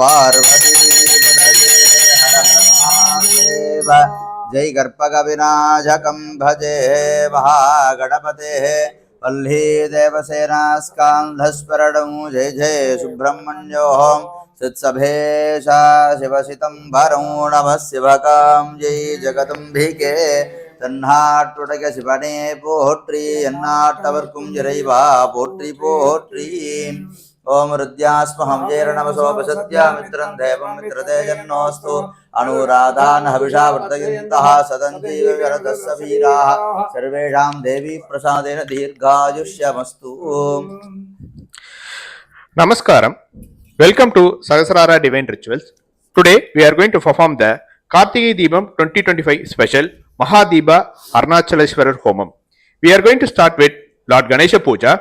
पार्वती पतये हर महादेव। जय गर्पगविनाशकं भजे महागणपतेः वल्ली देवसेनास्कान्धस्वरणं जय जय सुब्रह्मण्योऽहं सित्सभेशा शिवसितंभरं नमः शिवकां जय जगदम्बिके तन्नाटुडग शिवने पोट्री एन्नाट्टवर्कुं इறைவா पोट्री पोट्री। ओम रुद्यास्महं जैर्नमसोपसत्यामित्रं देवं मित्रतेजन्नोऽस्तु अनुराधान् हविषा वर्तयन्तः सदञ्जीवरतस्य वीराः सर्वेषां देवी प्रसादेन दीर्घायुष्यमस्तु। Namaskaram. Welcome to Sahasrara Divine Rituals. Today we are going to perform the Kartikeya Deepam 2025 special Mahadiba Arunachaleshwarar Homam. We are going to start with Lord Ganesha Puja,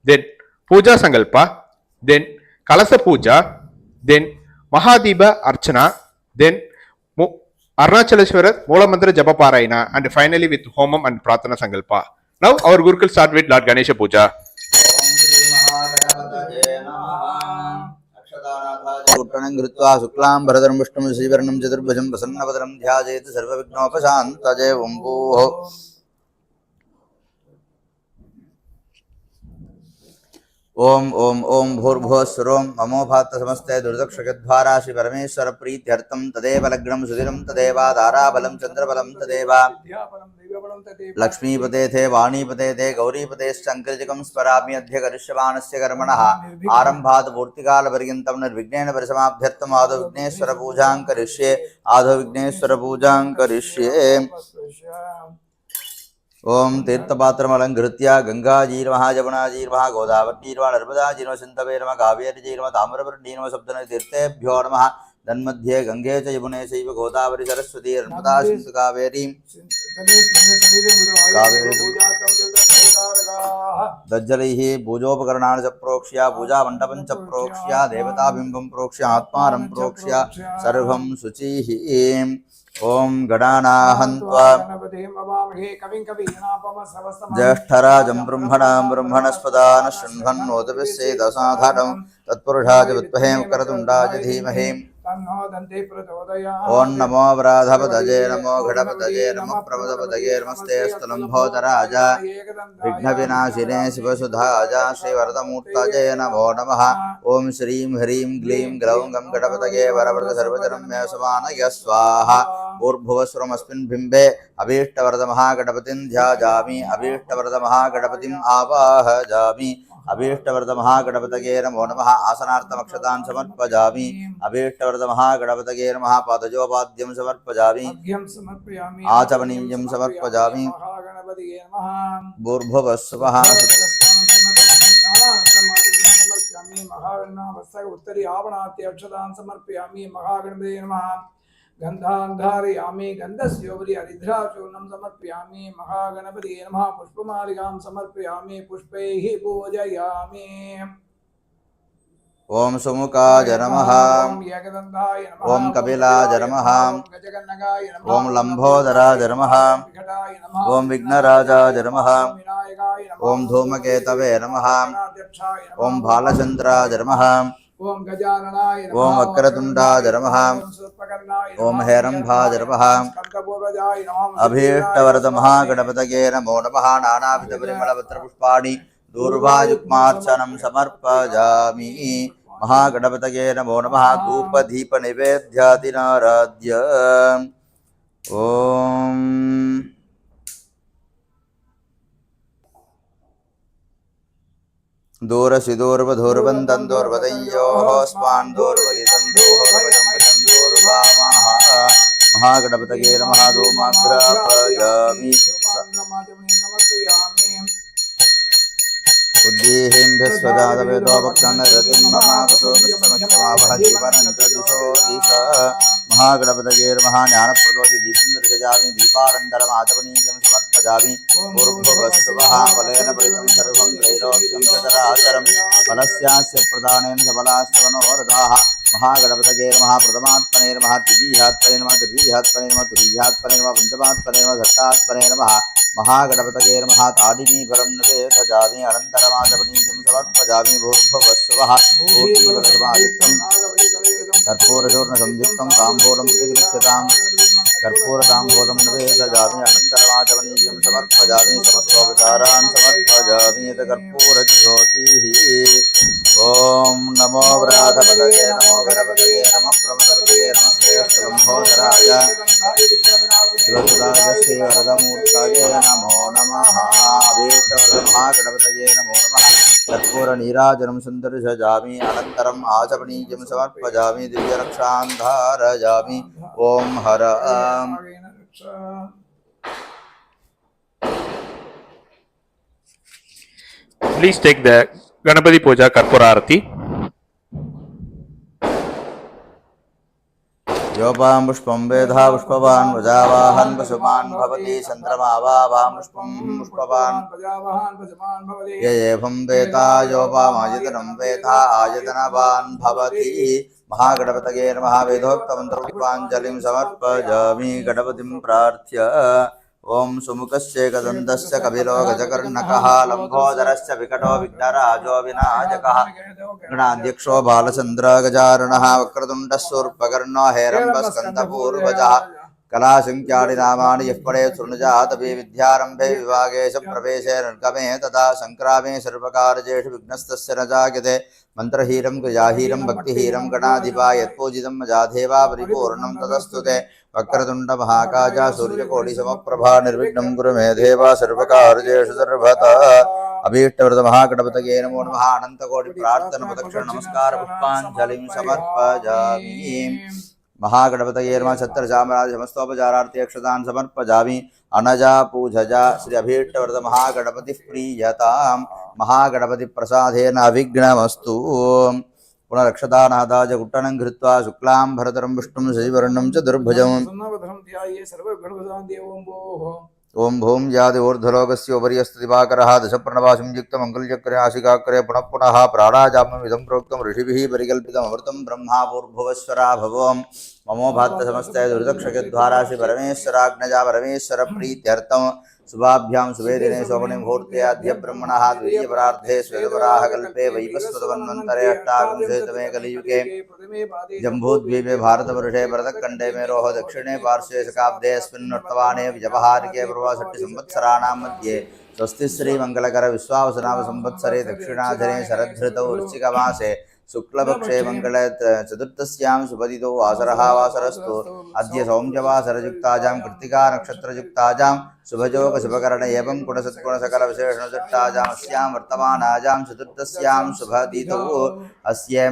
then Puja Sankalpa, then Kalasa Puja, then Mahadiba Archana, then Arunachaleshwarar Moola Mantra Japa Parayana, and finally with Homam and Pratana Sankalpa. Now our Gurukul start with Lord Ganesha Puja. कृत्वा शुक्लां भरधरं विष्णुं श्रीवर्णं चतुर्भुजं प्रसन्नवदनं ध्यायेत् सर्वविघ्नोपशान्तये। ओं भूः ओम ओम ओम भूर्भुवस्सुरों ममोभात समस्ते दुर्दक्षगद्वारा श्री परमेश्वर प्रीत्यर्थं तदेव लग्नं सुधिरं तदेवाधाराबलं चंद्रबलं तदेव लक्ष्मीपते थे वाणीपते थे गौरीपतेश्चङ्कृतिकं स्मरामि अद्य करिष्यमाणस्य कर्मणः आरम्भात् पूर्तिकालपर्यन्तं निर्विघ्नेन परिसमाप्त्यर्थम् आदौ विघ्नेश्वर पूजां करिष्ये ओम तीर्थपात्रमलंकृत्य गंगाजीर्मः जमुनाजीर्मः गोदावरीर्मः नर्मदाजीर्मः सिन्धुवे नमः कावेरीजीर्मः ताम्रपर्णीर्मः सप्तनदीर्थेभ्यो नमः। तन्मध्ये गंगे च यमुने चैव गोदावरी सरस्वती नर्मदा सिन्धु कावेरी दज्जलैः पूजोपकरणानि च प्रोक्ष्य पूजामण्डपं च प्रोक्ष्य देवताबिम्बं प्रोक्ष्य आत्मानं प्रोक्ष्य सर्वं शुचिः। ओम गणानाहन्त्वा ज्येष्ठराजं ब्रह्मणस्पदान शृण्वन्नोतभिस्सेदसाधारणं तत्पुरुषाय विद्महे वक्रतुण्डाय धीमहि ओं नमो वराधपतये नमो घटपतये नमो प्रमदपतये नमस्ते स्थलम्भोदराज विघ्नविनाशिने शिवसुधाज श्रीवरदमूर्तये नमो नमः। ओं श्रीं ह्रीं ग्लीं ग्लौं गं गणपतये वरवरद सर्वजनं मे समानय स्वाहा। भूर्भुवस्वरमस्मिन् बिम्बे अभीष्टवरदमहागणपतिं ध्यायामि अभीष्टवरदमहागणपतिम् आवाहयामि अभीष्टवरदमहागणपतये नमो नमः। आसनार्थमक्षतान् समर्पयामि अभीष्टवरदमहागणपतये नमः। पादयोपाद्यं समर्पयामि आचमनीयं समर्पयामि भूर्भुवस्वः उत्तरी आवनात्य अक्षतान् समर्पयामि महागणपतये नमः। गन्धान्धारयामि गन्धस्योपरि हरिद्राचूर्णं समर्पयामि महागणपतये नमः। पुष्पमालिकां समर्पयामि पुष्पैः पूजयामि। ओम सुमुखाय नमः ओम कपिलाय नमः ओम लंबोदराय नमः ओम विघ्नराजाय नमः ओम धूमकेतवे नमः ओम बालचंद्राय नमः ओम गजाननाय नमः ओम वक्रतुंडाय नमः ओम हेरंभाय नमः अभीष्टवरदमहागणपतये नमो नमः। नानाविधपरिमलपत्रपुष्पाणि दूर्वायुग्मार्चनं समर्पयामि महागणपतये नमो नमः। धूपदीपनिवेद्यादिनाराध्य ओम दूरसिदूर्वधूर्वन्तं दूर्वदयोः स्मान् दूर्वदितं महागणपतये नमः। धूमाग्रापयामि उद्दीहिंभ्यस्वजातवेदोपक्षणरतिं ममावसोमस्तमक्षमावहजीवनन्तदिशो दिशा महागणपतये नमः। ज्ञानप्रदोषि दीपं दर्शयामि दीपानन्तरमाचमनीयं समर्पयामि पूर्ववस्तुवः फलेन परितं सर्वं त्रैलोक्यं चराचरं फलस्यास्य प्रदानेन सबलास्तवनोरथाः महागणपतये नमः। प्रथमात्मने नमः द्वितीयात्मने नमः तृतीयात्मने नमः तुरीयात्मने नमः पञ्चमात्मने नमः षष्ठात्मने नमः महागणपतये नमः। ताडिनीफलं निवेदयामि अनन्तरमाचमनीयं समर्पयामि भूर्भुवस्सुवः कर्पूरचूर्णसंयुक्तं ताम्बूलं प्रतिगृह्यताम् कर्पूरताम्बूलं निवेदयामि अनन्तरमाचमनीयं समर्पयामि समस्तोपचारान् समर्पयामि यत् कर्पूरज्योतिः ॐ नमो व्रातपतये नमो गणपतये नमः प्रमदपतये नमस्ते लम्भोदराय शिवसुदाय श्रीवरदमूर्तये नमो नमः अभीष्टवरदमहागणपतये नमो नमः कर्पूरनीराजनं सुन्दरसजामि अनन्तरम् आचमनीयं समर्पयामि दिव्यरक्षां धारयामि ॐ हर Please take the Ganapati Puja Karpura Arati. योपां पुष्पं वेधा पुष्पवान् वजावाहन् पशुमान् भवति चन्द्रमावां पुष्पं पुष्पवान् य एवं वेता योपामायतनं वेथा आयतनवान् भवति महागणपतये नमः वेदोक्तमन्त्रपुष्पाञ्जलिं समर्पयामि गणपतिं प्रार्थ्य ॐ सुमुखस्येकदन्तस्य कपिलो गजकर्णकः लम्बोदरस्य विकटो विघ्नराजो विनायकः गणाध्यक्षो बालचन्द्र गजाननः वक्रतुण्डः शूर्पकर्णो हेरम्बस्कन्दपूर्वजः कलासङ्ख्यानि नामानि यः पठेत् शृणुजातपि विद्यारम्भे विभागे च प्रवेशे निर्गमे तदा सङ्क्रामे सर्वकारजेषु विघ्नस्तस्य न जायते मन्त्रहीरं क्रियाहीरं भक्तिहीरं गणाधिपा यत्पूजितं मजाधेवा परिपूर्णं तदस्तु ते वक्रतुण्डमहाकाय सूर्यकोटिसमप्रभा निर्विघ्नं कुरु मे देवा सर्वकारजेषु सर्वदा अभीष्टवरदमहागणपतये नमो नमः अनन्तकोटिप्रार्थनाप्रदक्षिण नमस्कारपुष्पाञ्जलिं समर्पयामि महागणपतये नमः छत्रचामराज समस्तोपचारार्थे अक्षतान् समर्पयामि अनजा पूजजा श्री अभीष्टवरदमहागणपतिः प्रीयतां महागणपतिप्रसादेन अविघ्नमस्तु पुनरक्षतानादाय कुट्टनं कृत्वा शुक्लां भरतरं विष्णुं शशिवर्णं च दुर्भुजम् ओं भूं यादि ऊर्ध्वलोकस्य उपरि दिवाकरः दशप्रणवासं युक्तमङ्गलचक्रे आशिकाग्रे पुनः पुनः प्राणायाममिदं प्रोक्तं ऋषिभिः परिकल्पितममृतं ब्रह्मा पूर्भुवस्वरा भवों ममोभात्त समस्ते दुर्दक्षद्वारा श्री परमेश्वराज्ञया परमेश्वर प्रीत्यर्थं शुभाभ्यां शुभे दिने शोभने मुहूर्ते अद्य ब्रह्मणः द्वितीयपरार्धे श्वेतवराहकल्पे वैवस्वतमन्वन्तरे अष्टाविंशतितमे कलियुगे जम्बूद्वीपे भारतवर्षे भरतखण्डे मेरोः दक्षिणे पार्श्वे शकाब्दे अस्मिन्वर्तमाने व्यवहारिके पूर्वषट्टिसंवत्सराणां मध्ये स्वस्ति श्रीमङ्गलकर विश्वावसुनाम संवत्सरे दक्षिणाधने शरद्धृतौ वृश्चिकमासे शुक्लपक्षे मंगल चतुर्थस्यां शुभदितो वासरः वासरस्तु अद्य सौम्यवासरयुक्तायां कृत्तिका नक्षत्रयुक्तायां शुभयोग शुभकरण एवं गुणसत्गुण सकल विशेषणजुट्टायाम् अस्यां वर्तमानायां चतुर्थस्यां शुभदितो अस्य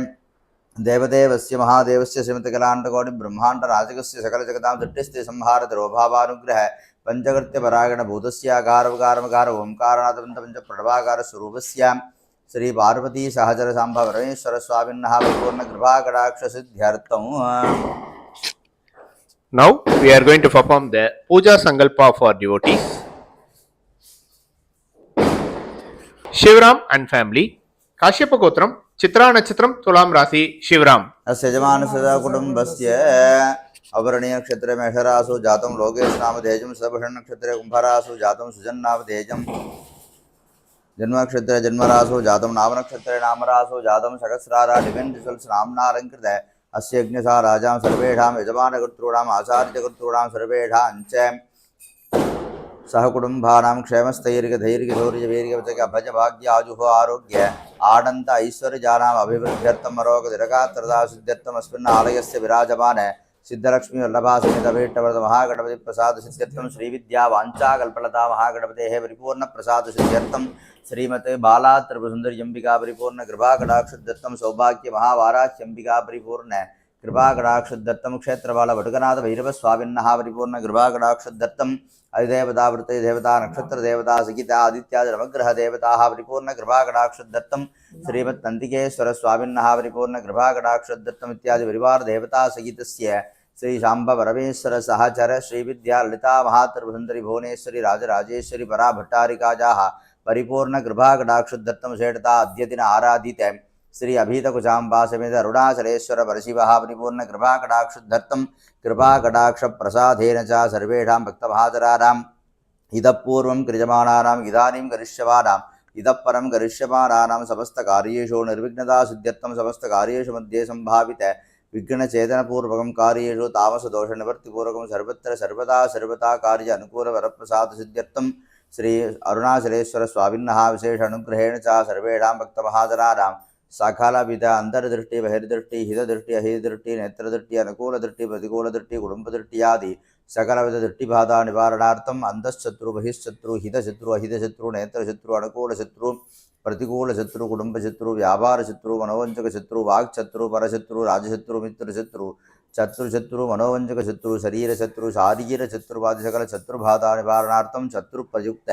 देवदेवस्य महादेवस्य श्रीमतिकलाण्डकोटि ब्रह्माण्ड राजकस्य सकल जगतां दृष्टिस्ते संहारत रोभावानुग्रह पंचकृत्य परागण भूतस्य आकारवकारमकार ओंकारनाथ पंच प्रणवाकार स्वरूपस्य श्री पार्वती सहचर सांब परमेश्वर स्वामिनः परिपूर्ण कृपा कटाक्ष सिद्ध्यर्थं Now we are going to perform the Puja Sankalpa for devotees. Shivram and family. Kashyapa Gotram, Chitra Nachatram, Tulam Rasi, Shivram. अस्य यजमानस्य कुटुम्बस्य अवरणीय नक्षत्रे मेषरासु जातं लोकेश नामधेयं सभषण नक्षत्रे कुम्भरासु जातं सुजन्नामधेयं जन्मनक्षत्रे जन्मरासु जातं नामनक्षत्रे नामरासु जातं सहस्रारा डिवेन् रिसल्ट्स नाम्नालङ्कृत अस्य यज्ञसा राजां सर्वेषां यजमानकर्तॄणाम् आचार्यकर्तॄणां सर्वेषां च सहकुटुम्बानां क्षेमस्थैर्यधैर्यशौर्यवीर्यवचकभजभाग्य आजुः आरोग्य आनन्द ऐश्वर्यजानाम् अभिवृद्ध्यर्थम् अरोगतिरकात्रदा सिद्ध्यर्थम् अस्मिन् आलयस्य विराजमान सिद्धलक्ष्मी वल्लभा समेत अभीष्टवरद महागणपति प्रसाद सिद्ध्यर्थं श्रीविद्या वाञ्छाकल्पलता महागणपतेः परिपूर्ण प्रसाद सिद्ध्यर्थं श्रीमते बाला त्रिपुरसुन्दरी अंबिका परिपूर्ण कृपा कटाक्षदत्तं सौभाग्य महावाराह्य अंबिका परिपूर्ण कृपा कटाक्षदत्तं क्षेत्रबाल वटुकनाथ भैरव स्वामिनः परिपूर्ण कृपा कटाक्षदत्तं अधिदेवता वृत्ते देवता नक्षत्र देवता सहिता आदित्यादि नवग्रह देवताः परिपूर्ण कृपा कटाक्षदत्तं श्रीमत् नन्दिकेश्वर स्वामिनः परिपूर्ण कृपा कटाक्षदत्तम् इत्यादि परिवार देवता सहितस्य श्री शांब परमेश्वर सहचर श्रीविद्या ललिता महात्रिपुरसुन्दरी भुवनेश्वरी राजराजेश्वरी परा भट्टारिकायाः परिपूर्ण कृपा कटाक्षदत्तं श्रेष्ठता अद्य दिन आराधित श्री अभीतकुचाम्बा समेत अरुणाचलेश्वर परशिवः परिपूर्ण कृपा कटाक्षदत्तं कृपा कटाक्ष प्रसादेन च सर्वेषां भक्तमहाचराणाम् इतः पूर्वं क्रियमाणानाम् इदानीं करिष्यमाणाम् इतः परं करिष्यमाणानां समस्तकार्येषु निर्विघ्नता सिद्ध्यर्थं समस्तकार्येषु मध्ये सम्भावित विघ्नचेतनपूर्वकं कार्येषु तामसदोषनिवर्तिपूर्वकं सर्वदा कार्य अनुकूलवरप्रसादसिद्ध्यर्थं श्री अरुणाचलेश्वरस्वामिनः विशेष अनुग्रहेण च सर्वेषां भक्तमहाजनानां सकलविध अंतर्दृष्टि बहिर्दृष्टि हितदृष्टि अहितदृष्टि नेत्रदृष्टि अनुकूलदृष्टि प्रतिकूलदृष्टि कुटुंबदृष्टि आदि सकलविध दृष्टिबाधा निवारणार्थम अंतःशत्रु बहिःशत्रु हितशत्रु अहितशत्रु नेत्रशत्रु अनुकूलशत्रु प्रतिकूलशत्रु कुटुंबशत्रु व्यापारशत्रु मनोवंचकशत्रु वाक्शत्रु परशत्रु राजशत्रु मित्रशत्रु शत्रुशत्रु मनोवंचकशत्रु शरीरशत्रु शारीरशत्रुवादि सकल शत्रुबाधा निवारणार्थम शत्रुप्रयुक्त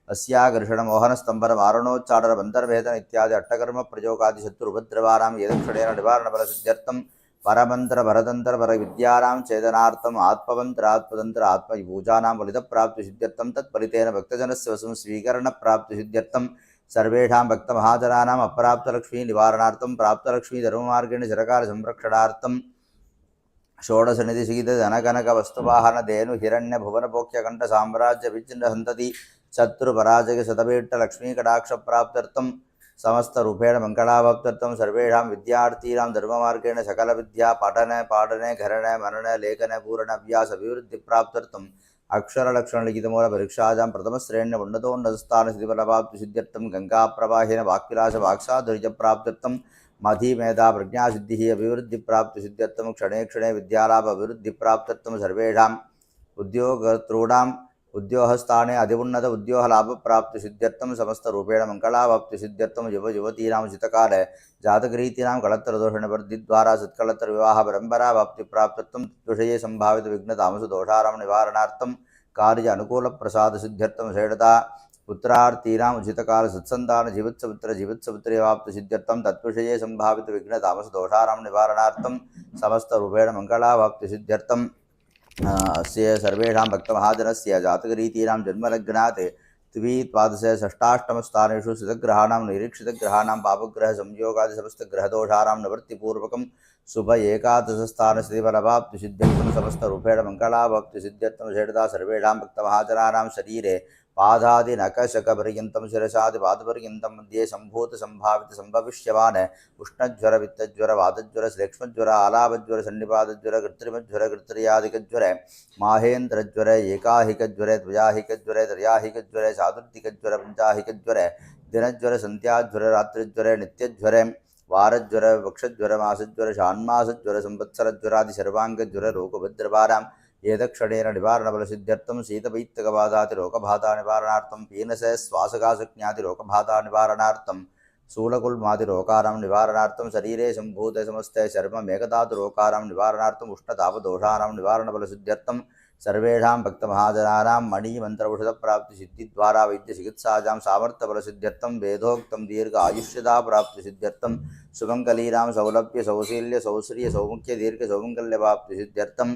अस्याकर्षण मोहन स्तंभन मारणोच्चारण बंधरभेदन इत्यादि अट्टकर्म प्रयोगादि शत्रुपद्रवानां यदक्षणेन निवारण बल सिद्ध्यर्थम परमंत्र परतंत्र पर विद्यानां चेतनार्थम आत्मवंत्र आत्मतंत्र आत्मपूजानां फलित प्राप्ति सिद्ध्यर्थम तत्फलितेन भक्तजनस्य वसं स्वीकरण प्राप्ति सिद्ध्यर्थम सर्वेषां भक्तमहाजनानाम् अप्राप्तलक्ष्मी निवारणार्थम प्राप्तलक्ष्मी धर्ममार्गेण चिरकाल संरक्षणार्थम षोडशनिधिशीत धनकनक वस्तुवाहन धेनु हिरण्य भुवन भोक्य कंठ साम्राज्य विचिन्न संतति शत्रु पराजय शतपीठ लक्ष्मी कटाक्ष प्राप्त्यर्थम समस्त रूपेण मंगलाभाप्त्यर्थम सर्वेषां विद्यार्थीनां धर्ममार्गेण सकल विद्या पठन पाठने घरण मनन लेखन पूर्ण अभ्यास अभिवृद्धि प्राप्त्यर्थम अक्षर लक्षण लिखित मूल परीक्षायां प्रथम श्रेण्य उन्नतोन्नतस्थान स्थितिफलप्राप्ति सिद्ध्यर्थम गंगा प्रवाहेन वाक्विलास वाक्साधुर्य प्राप्त्यर्थम मधी मेधा प्रज्ञा सिद्धि अभिवृद्धि प्राप्ति सिद्ध्यर्थम क्षणे क्षणे विद्यालाभ अभिवृद्धि प्राप्त्यर्थम सर्वेषां उद्योगतॄणां उद्योगस्थाने अधिउन्नत उद्योग लाभ प्राप्ति सिद्ध्यर्थम समस्त रूपेण मंगलाभाप्ति सिद्ध्यर्थम युव युवतीनां चितकाले जातकरीतीनां कलत्र दोष निवृत्ति द्वारा सत्कलत्र विवाह परंपरा भाप्ति प्राप्त्यर्थम विषये संभावित विघ्न तामस दोषाराम निवारणार्थम कार्य अनुकूल प्रसाद सिद्ध्यर्थम श्रेष्ठता पुत्रार्थीनां उचितकाल सत्संतान जीवत्सपुत्रे वाप्ति सिद्ध्यर्थम तत्विषये संभावित विघ्न तामस दोषाराम निवारणार्थम समस्त रूपेण मंगलाभाप्ति सिद्ध्यर्थम अस्य सर्वेषां भक्तमहाजनस्य जातकरीतीनां जन्मलग्नात् द्विद्वादश षष्ठाष्टमस्थानेषु स्थितग्रहाणां निरीक्षितग्रहाणां पापग्रह संयोगादि समस्त ग्रहदोषाणां निवृत्तिपूर्वकं शुभ एकादशस्थानस्थितिफलप्राप्ति सिद्ध्यर्थं समस्तरूपेण मङ्गलाभक्ति सिद्ध्यर्थं श्रेष्ठता सर्वेषां भक्तमहाजनानां शरीरे पादादि नखशकपर्यन्तं शिरसादिपादपर्यन्तं मध्ये सम्भूत संभावित संभविष्यवान् उष्णज्वर वित्तज्वर वातज्वर श्लेक्ष्मज्वर आलापज्वर सन्निपातज्वर कृत्रिमज्वर कृत्रियादिकज्वर माहेन्द्रज्वर एकाहिकज्वर द्वयाहिकज्वर त्रयाहिकज्वर सातुर्थिकज्वर पञ्चाहिकज्वर दिनज्वर सन्ध्याज्वर रात्रिज्वर नित्यज्वर वारज्वर वक्षज्वर मासज्वर षाण्मासज्वर संवत्सरज्वरादि सर्वाङ्गज्वर रोगभद्रवारां एतक्षणेन निवारणफलसिद्ध्यर्थं शीतपैत्तकबाधातिरोगबाधानिवारणार्थं पीनस श्वासकाशज्ञातिरोगबाधानिवारणार्थं शूलकुल्मादिरोगाणां निवारणार्थं शरीरे सम्भूते समस्ते चर्म मेघधातुरोगाणां निवारणार्थम् उष्णतापदोषाणां निवारणफलसिद्ध्यर्थं सर्वेषां भक्तमहाजनानां मणिमन्त्रौषधप्राप्तिसिद्धिद्वारा वैद्यचिकित्सायां सामर्थ्यफलसिद्ध्यर्थं वेदोक्तं दीर्घ आयुष्यदाप्राप्तिसिद्ध्यर्थं सुमङ्गलीनां सौलभ्य सौशील्य सौश्रिय सौमुख्य दीर्घ सौमङ्गल्यप्राप्तिसिद्ध्यर्थं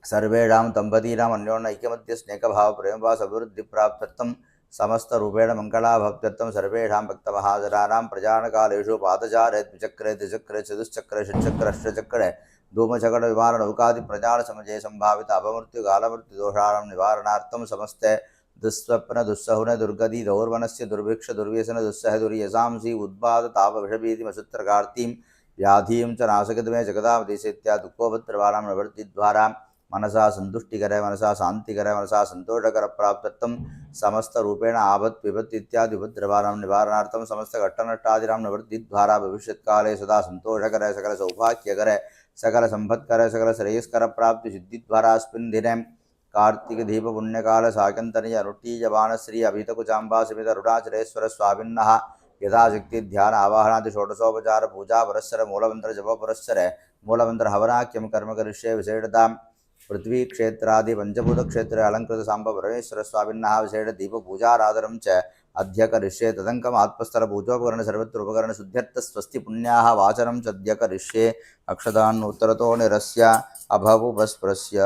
सर्वेषां दम्पतीनाम् अन्योन्य ऐक्यमत्य स्नेहभाव प्रेमभाव अभिवृद्धि प्राप्त्यर्थं समस्त रूपेण मंगलाभक्त्यर्थं सर्वेषां भक्तमहाजनानां प्रजानकालेषु पादचारे द्विचक्रे त्रिचक्रे चतुश्चक्रे षट्चक्रे अष्टचक्रे धूमचक्र विमान नौकादि प्रजान समये संभावित अपमृत्यु कालमृत्युदोषाणां निवारणार्थं समस्ते दुःस्वप्न दुस्सहुन दुर्गति दौर्वनस्य दुर्भिक्ष दुर्व्यसन दुस्सह दुर्यसांसि उद्बाद ताप विषभीतिमसुत्रकार्तीं व्याधीं च नाशकदमे जगदावदेश इत्यादि दुःखोपद्रवाणां निवृत्तिद्वारा मनसा संतुष्टिकर मनसा शांतिकर मनसा संतोषकर प्राप्त्यर्थं समस्त रूपेण आपत् विपत् इत्यादि उपद्रवाणां निवारणार्थं समस्त घट्टनट्टादीनां निवृत्तिद्वारा भविष्यत्काले सदा संतोषकर सकल सौभाग्यकर सकल संपत्कर सकल श्रेयस्कर प्राप्ति सिद्धिद्वारा अस्मिन् दिने कार्तिक दीप पुण्यकाल साकंतनीय अनुष्ठीयमाण श्री अभितकुचाम्बा समेत अरुणाचलेश्वर स्वामिनः यथाशक्ति ध्यान आवाहनादि षोडशोपचार पूजा पुरस्सर मूलमंत्र जप पुरस्सर मूलमंत्र हवनाख्यम कर्म करिष्ये विशेषतां पृथ्वी क्षेत्रादि पंचभूत क्षेत्र अलंकृत सांब परमेश्वर स्वामिनः विशेष दीप पूजाराधनं च अद्य करिष्ये तदंकम आत्मस्थल पूजोपकरण सर्वत्र उपकरण शुद्ध्यर्थ स्वस्ति पुण्याः वाचनं च अद्य करिष्ये अक्षदान् उत्तरतो निरस्य अभवुपस्पृश्य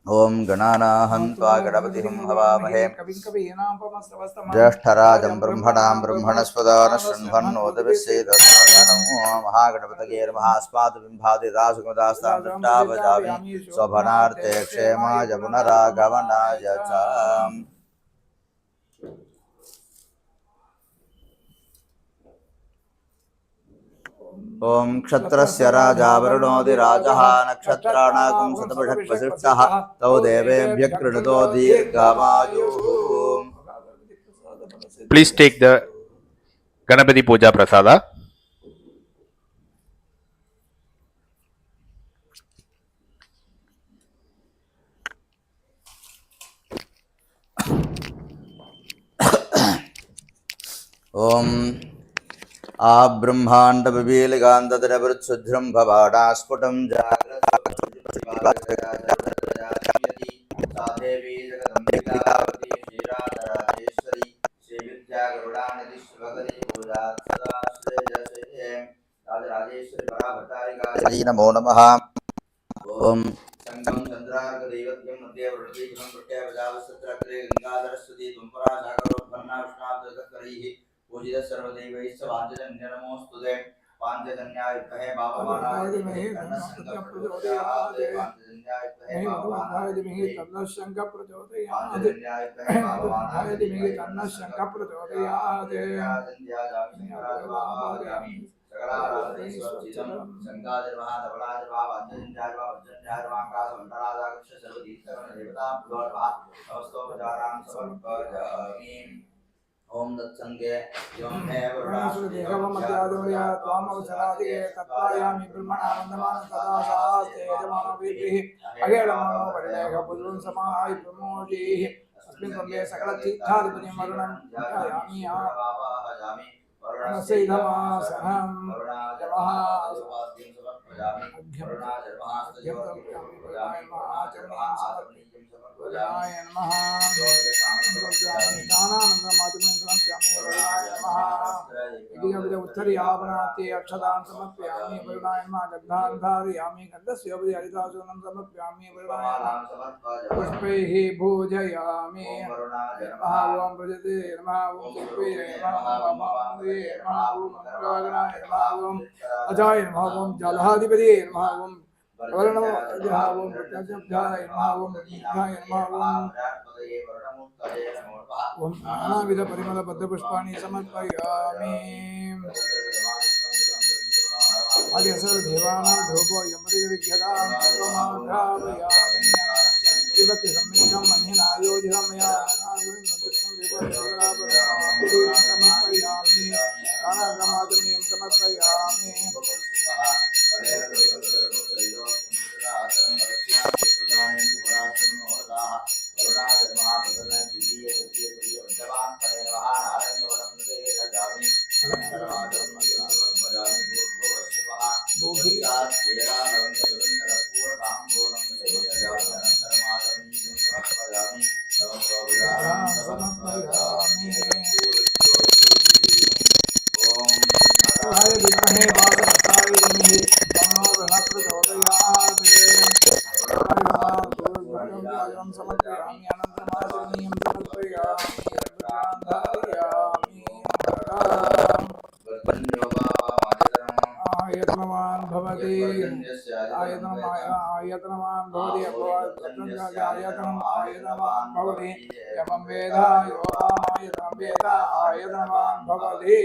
ओम गणानाहं त्वा गणपतिं हवामहे ज्येष्ठराजं ब्रह्मणां ब्रह्मणस्पदान शृण्वन्नोदभिश्चेदसादनमो महागणपतये नमः अस्मात् बिम्बादिदासुगदास्तां दृष्टावजामि शोभनार्थे क्षेमाय पुनरागमनाय च ओम ॐ क्षत्रस्य राजा वरुणोऽधिराजः नक्षत्राणागुं शतभिषक्वसिष्ठः तौ देवेभ्यः कृणुतो दीर्घमायुः। Please take the Ganapati Puja Prasada. ॐ आब्रह्माण्डपिपीलिकान्तदिनवृत्सुध्रं भवाडा स्फुटं देवी जगदम्बिकावती श्रीराजराजेश्वरी श्रीविद्या गरुडानिधि शिवगरी पूजा सदा श्रेयसे राजराजेश्वरी पराभट्टारिकायै नमो नमः। ओम संगम चंद्रार्कदैवत्यं मध्ये वृद्धिजं प्रत्यावजावसत्राग्रे गंगाधरस्वती तुंपरा सागरोत्पन्ना विष्णादुर्गकरैः पूजितः सर्वदैवैश्च वाञ्छजन्य नमोस्तुते वाञ्छजन्याय विद्महे भाववानाय धीमहि तन्नः शङ्करः प्रचोदयात् वाञ्छजन्याय विद्महे भाववानाय धीमहि तन्नः शङ्करः प्रचोदयात् वाञ्छजन्याय विद्महे भाववानाय धीमहि तन्नः शङ्करः प्रचोदयात् वाञ्छजन्याय ओम दत्संगे एवं हे वरुणासुरदेहवमध्यादमया त्वामवसरादिगे तत्त्वायामि ब्रह्मणानन्दमान सदा शास्ते यजमानवीभिः अगेलमनो परिलेखपुरुं समाय प्रमोदिः अस्मिन् कुम्भे सकलतीर्थादिपतिं वरुणं ध्यायामि वरुणस्यैधमासनं जपः उत्तरीयावनाते अक्षदान् समर्पयामि वरुणाय नमः गन्धान्धारयामि गन्धस्योपरि हरिदासूनं समर्पयामि वरुणाय नमः पुष्पैः भूजयामि नमः ओं प्रजते नमः ओं पुष्पे नमः ओं मामवे नमः ओं मंगलाय नमः ओं अजाय नमः ओं जलाधिपति नमः ओं वरुणो नमः ओं प्रत्यक्षाय नमः ओं नित्याय नमः ओं नानाविध परिमल पद्मपुष्पाणि समर्पयामि आदि सर्वदेवानां धूपो यमदिगृह्यतां सर्वमाघ्रापयामि विभक्ति सम्मिश्रं मन्यनायोजितं मया समर्पयामि कानाग्रमादुर्नियं समर्पयामि आयतनवान् भवति आयतनवान् भवति आयतनवान् भवति यमं वेद योगामायतनं वेद आयतनवान् भवति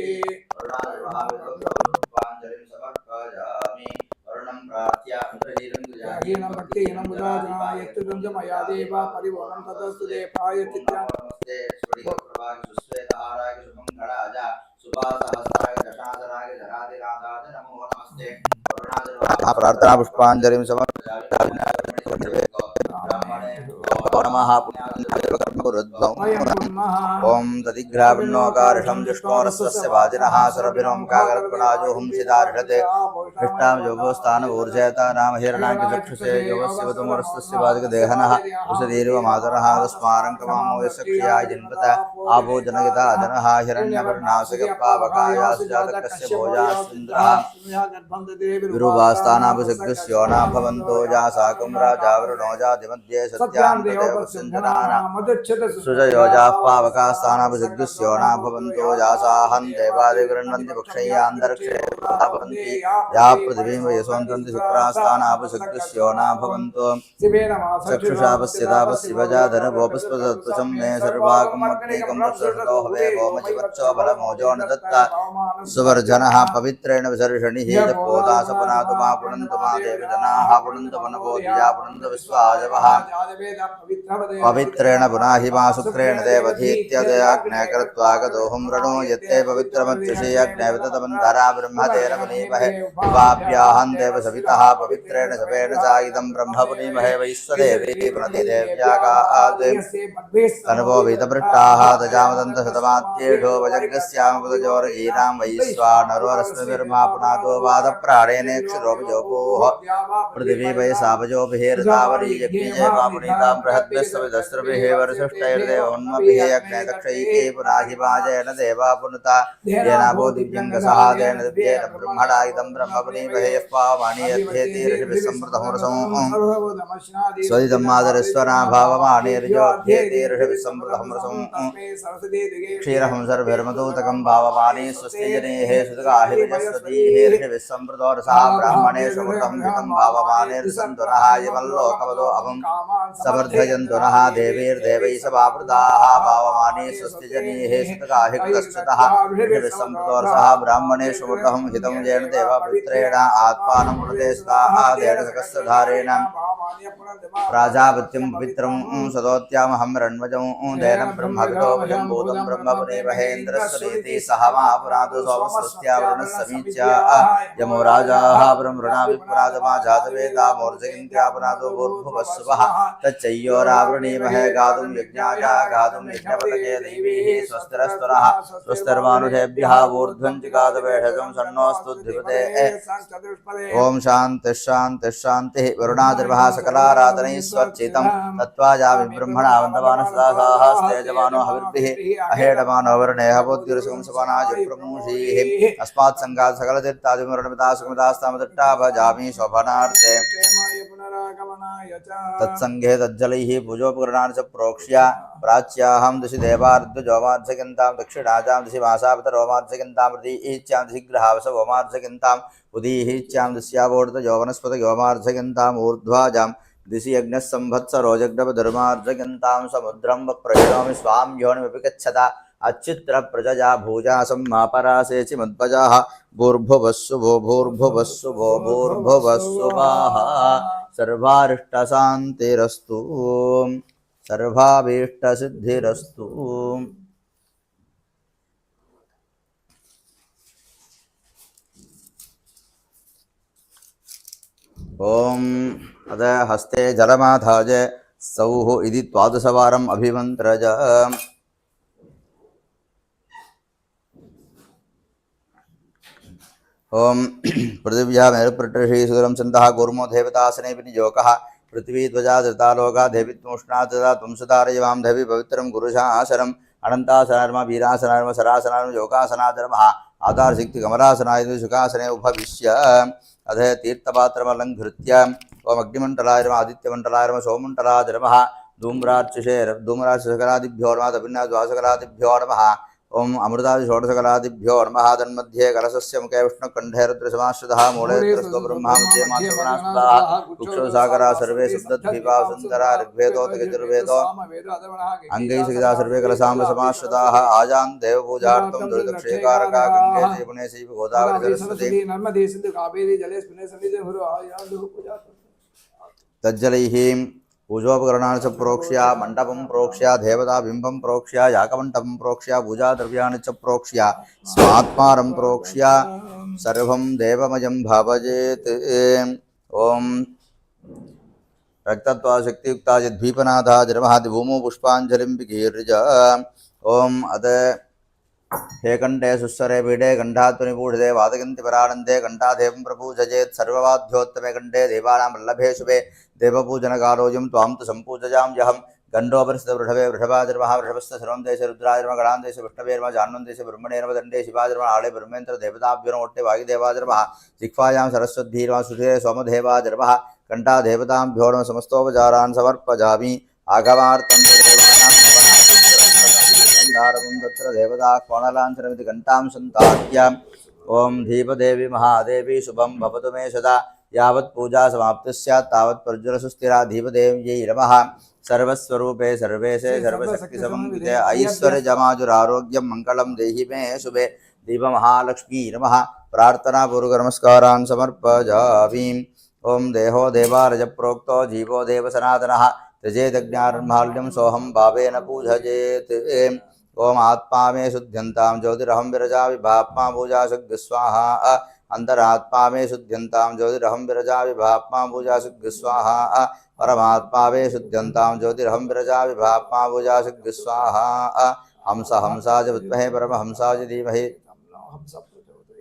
हीनं भक्तिहीनं बुधाजना यत्तुदं मया देव परिपूर्णं ततस्तु ते प्रायतित्यान् प्रार्थना पुष्पांजलिं समर्पयामि ओम तदिग्राविण्णोकारिषं जिष्णोरस्य वाजिनः सरभिरों काकल्पनाजोहुं सिदार्षते कृष्णां योगोस्थान ऊर्जयता नाम हिरणाङ्कचक्षुषे योगस्य वतुमरस्तस्य वाजकदेहनः उषदीर्व मातरः तस्मारङ्कमामो यस्य क्षयाय जन्मत आपो जनयता जनः हिरण्यवर्णासगपावकायासुजातकस्य भोजास्विन्द्रः विरूपास्थानाभिषग्धस्योना भवन्तो या साकं राजावरुणो जातिमध्ये सत्यान्तदेव सुजयोजा पावकास्थानाभिषग्धस्योना भवन्तो यासाहं देवादिगृह्णन्ति पक्षय्यान्तरिक्षे भवन्ति या पृथिवीं वयसोन्तन्ति शुक्रास्तानापशक्तिस्योना भवन्तो चक्षुषापस्यतापशिवजा धनभोपस्पदत्वचं मे सर्वागमग्नेकं रक्षतो हवे भौमजिवच्चो बलमोजो न दत्ता सुवर्जनः पवित्रेण विसर्षणिः तपोदासपनातु मा पुनन्तु मा देवी जनाः पुनन्तु वनबोधिया पुनन्तु विश्वाजवः पवित्रेण पुनाहि मा शुक्रेण देवधीत्यदयाग्ने कृत्वा गतोऽहं रणो यत्ते पवित्रमत्युषे अग्ने विततमन्तरा ब्रह्मतेन पुनीमहे उपाभ्याहं देव सवितः पवित्रेण शपेन चायिदं ब्रह्म पुनीमहे वैश्वदेवी प्रणतिदेव्यागात् तनुभो वीतपृष्टाः तजामदन्तशतमात्येषो वजग्रस्यामपदजोरगीनां वैश्वानरोरश्मिर्मा पुनातो वादप्राणेनेक्षुरोपजोभूः पृथिवी वयसापजोभिहेरतावरी यज्ञे मा पुनीतां बृहद्भिस्सविदस्रभिः वरसृष्टैर्देवोन्मभिः अग्ने दक्षैः पुनाहि वाजेन देवा पुनुता येनाभो दिव्यङ्गसः तेन दिव्येन ब्रह्मणा इदं ब्रह्म पुनीमहे यः पावमानि यद्धेति ऋषिभिस्समृतमरसं स्वदितं मादरस्वना भावमानेर्योध्येति ऋषिभिस्समृतमरसं क्षीरहं सर्वैर्मधूतकं भावमानि स्वस्ति जनेः सुतगाहिर्यस्वतीः ऋषिभिस्समृतोरसः ब्राह्मणेषु मृतं हितं भावमानेर्सन्तु नः यमल्लोकवदो अभं समर्थयन्तु नः देवीर्देवैः सभावृताः भावमानि स्वस्ति जनेः सुतगाहिर्यस्वतः ऋषिभिस्समृतोरसः ब्राह्मणेषु मृतं हितं येन देवपुत्रेण आत्मानं मृते स्ताः देन सकस्रधारेण प्राजापत्यं पवित्रं सदोत्यामहं रण्वजं देन ब्रह्मविदो भजं भूतं ब्रह्मपुरेमहेन्द्रस्वरीति सह महापुरातु सोमस्वस्त्यावरुणस्समीच्या यमो राजाः ब्रह्मृणाविप्रातमा जातवेदामोर्जयन्त्यापुरातो भूर्भुवस्सुवः तच्चय्योरावृणीमहे गातुं यज्ञाय गातुं यज्ञपतये दैवीः स्वस्तिरस्तुनः स्वस्तिर्मानुषेभ्यः ऊर्ध्वं चिगातवेषजं सन्नोऽस्तु धिपते ओम शान्तिः शान्तिः शान्तिः वरुणादिर्वः सकलाराधनैस्वर्चितं तत्त्वाजामि ब्रह्मणा वन्दमानस्तासास्तेजमानो हविर्भिः अहेडमानो वरुणेह बोद्धिरसुं सपनाज प्रमूषीः अस्मात् सङ्गात् सकलतीर्थादिमरुणमिता सुखमितास्तामतिट्टा भजामि शोभनार्थे तत्सङ्गे तज्जलैः पूजोपकरणानि च प्रोक्ष्य प्राच्याहं दिशि देवार्धजोमार्जयन्तां दक्षिणाजां दिशि मासापतरोमार्जयन्तां प्रतीच्यां दिशि ग्रहावसवोमार्जयन्तां उदीहीच्यां दिश्यावोर्धजौवनस्पतयोमार्जयन्ताम् ऊर्ध्वाजां दिशि यज्ञः संवत्सरो जग्डपधर्मार्जयन्तां समुद्रं प्रयणोमि स्वां योनिमपि गच्छता अच्युत्रप्रजया भूजासं मापरासेचि मद्वजाः भूर्भुवस्सुभो भूर्भुवस्सुभो भूर्भुवस्सुवाः सर्वारिष्टशान्तिरस्तु सर्वाभीष्टसिद्धिरस्तु। ओम अद हस्ते जलमाधाज सौः इति द्वादशवारम् अभिमन्त्रज। ओम पृथिव्या मेरुपृष्ठश्रीसुदरं सन्तः कूर्मो देवतासने विनियोगः पृथ्वी ध्वजा धृतालोका देवीत्वोष्णा तदा तुंसुतारयवां देवी पवित्रं गुरुशासनम् अनन्तासनर्म वीरासनर्म सरासनर्म योगासनाधर्मः आधारशक्ति कमलासनाय सुखासने उपविश्य अध तीर्थपात्रमलङ्कृत्य ओम अग्निमण्डलाय नमः आदित्यमण्डलाय नमः सोममण्डलाय नमः धूम्रार्चिषकलादिभ्यो नमः तपिन्नाद्वासकलादिभ्यो नमः ओम अमृतादि षोडशकलादिभ्यो नमः तन्मध्ये कलशस्य मुखे विष्णुकण्ठे रुद्रसमाश्रितः मूले रुद्रस्तो ब्रह्मा मध्ये मातृगणास्तुताः कुक्षुसागरा सर्वे सप्तद्वीपा सुन्दरा ऋग्वेदोऽथ यजुर्वेदो अङ्गैः सहिता सर्वे कलशाम्ब समाश्रिताः आजां देवपूजार्थं दुरितक्षयकारका गङ्गे जयमुने चैव गोदावरी सरस्वती नर्मदे सिन्धु कावेरी जलेऽस्मिन् सन्निधे भूरो आयान्दुः पूजा तज्जलैः पूजोपकरणानि च प्रोक्ष्य मण्डपं प्रोक्ष्य देवताबिम्बं प्रोक्ष्य याकमण्डपं प्रोक्ष्य पूजाद्रव्याणि च प्रोक्ष्य स्वात्मानं प्रोक्ष्य सर्वं देवमयं भावयेत्। ओम रक्तत्वा शक्तियुक्ता द्वीपनाथा नमः भूमौ पुष्पाञ्जलिं विकीर्य ओम अद हे कंठे सुस्वरे पीडे कंठात्मनिपूषिते वादयन्ति परानन्दे कंठादेवं प्रपूजयेत् सर्ववाद्योत्तमे कंठे देवानां वल्लभे शुभे देवपूजनकालोऽयं त्वां तु सम्पूजयाम्यहं गण्डोपरिस्थितवृषभे वृषभाजर्मः वृषभस्य सर्वं देशे रुद्राजर्मः गणान्देशे विष्णवेर्मः जान्वन्देशे ब्रह्मणेर्मः दण्डे शिवाजर्मः आळे ब्रह्मेन्द्र देवताभ्यो नमोट्टे वायुदेवाजर्मः जिह्वायां सरस्वतीर्मः सुषिरे सोमदेवाजर्मः कंठा देवताभ्यो नमः समस्तोपचारान् समर्पयामि आगमार्थं तत्र देवता कोणलाञ्छनमिति घण्टां सन्ताद्य ओम धीपदेवी महादेवी शुभम भवतु मे सदा यावत् पूजा समाप्ति स्यात् तावत् प्रज्वल सुस्थिरा धीपदेव्यै नमः सर्वस्वरूपे सर्वेशे सर्वशक्ति समन्विते ऐश्वर्य जमाजुरारोग्यं मंगलम देहि मे शुभे दीप महालक्ष्मी नमः प्रार्थना पूर्वक नमस्कारान् समर्पयामि। ओम देहो देवारज प्रोक्तो जीवो देव सनातनः त्यजेदज्ञानमाल्यं सोहं भावेन पूजयेत्। ओम आत्मा मे शुद्ध्यन्तां ज्योतिरहं विरजामि भाप्मा पूजा शुद्ध स्वाहा अंतरात्मा मे शुद्ध्यन्तां ज्योतिरहं विरजामि भाप्मा पूजा शुद्ध स्वाहा परमात्मा मे शुद्ध्यन्तां ज्योतिरहं विरजामि भाप्मा पूजा शुद्ध स्वाहा हंसाय विद्महे परमहंसाय धीमहि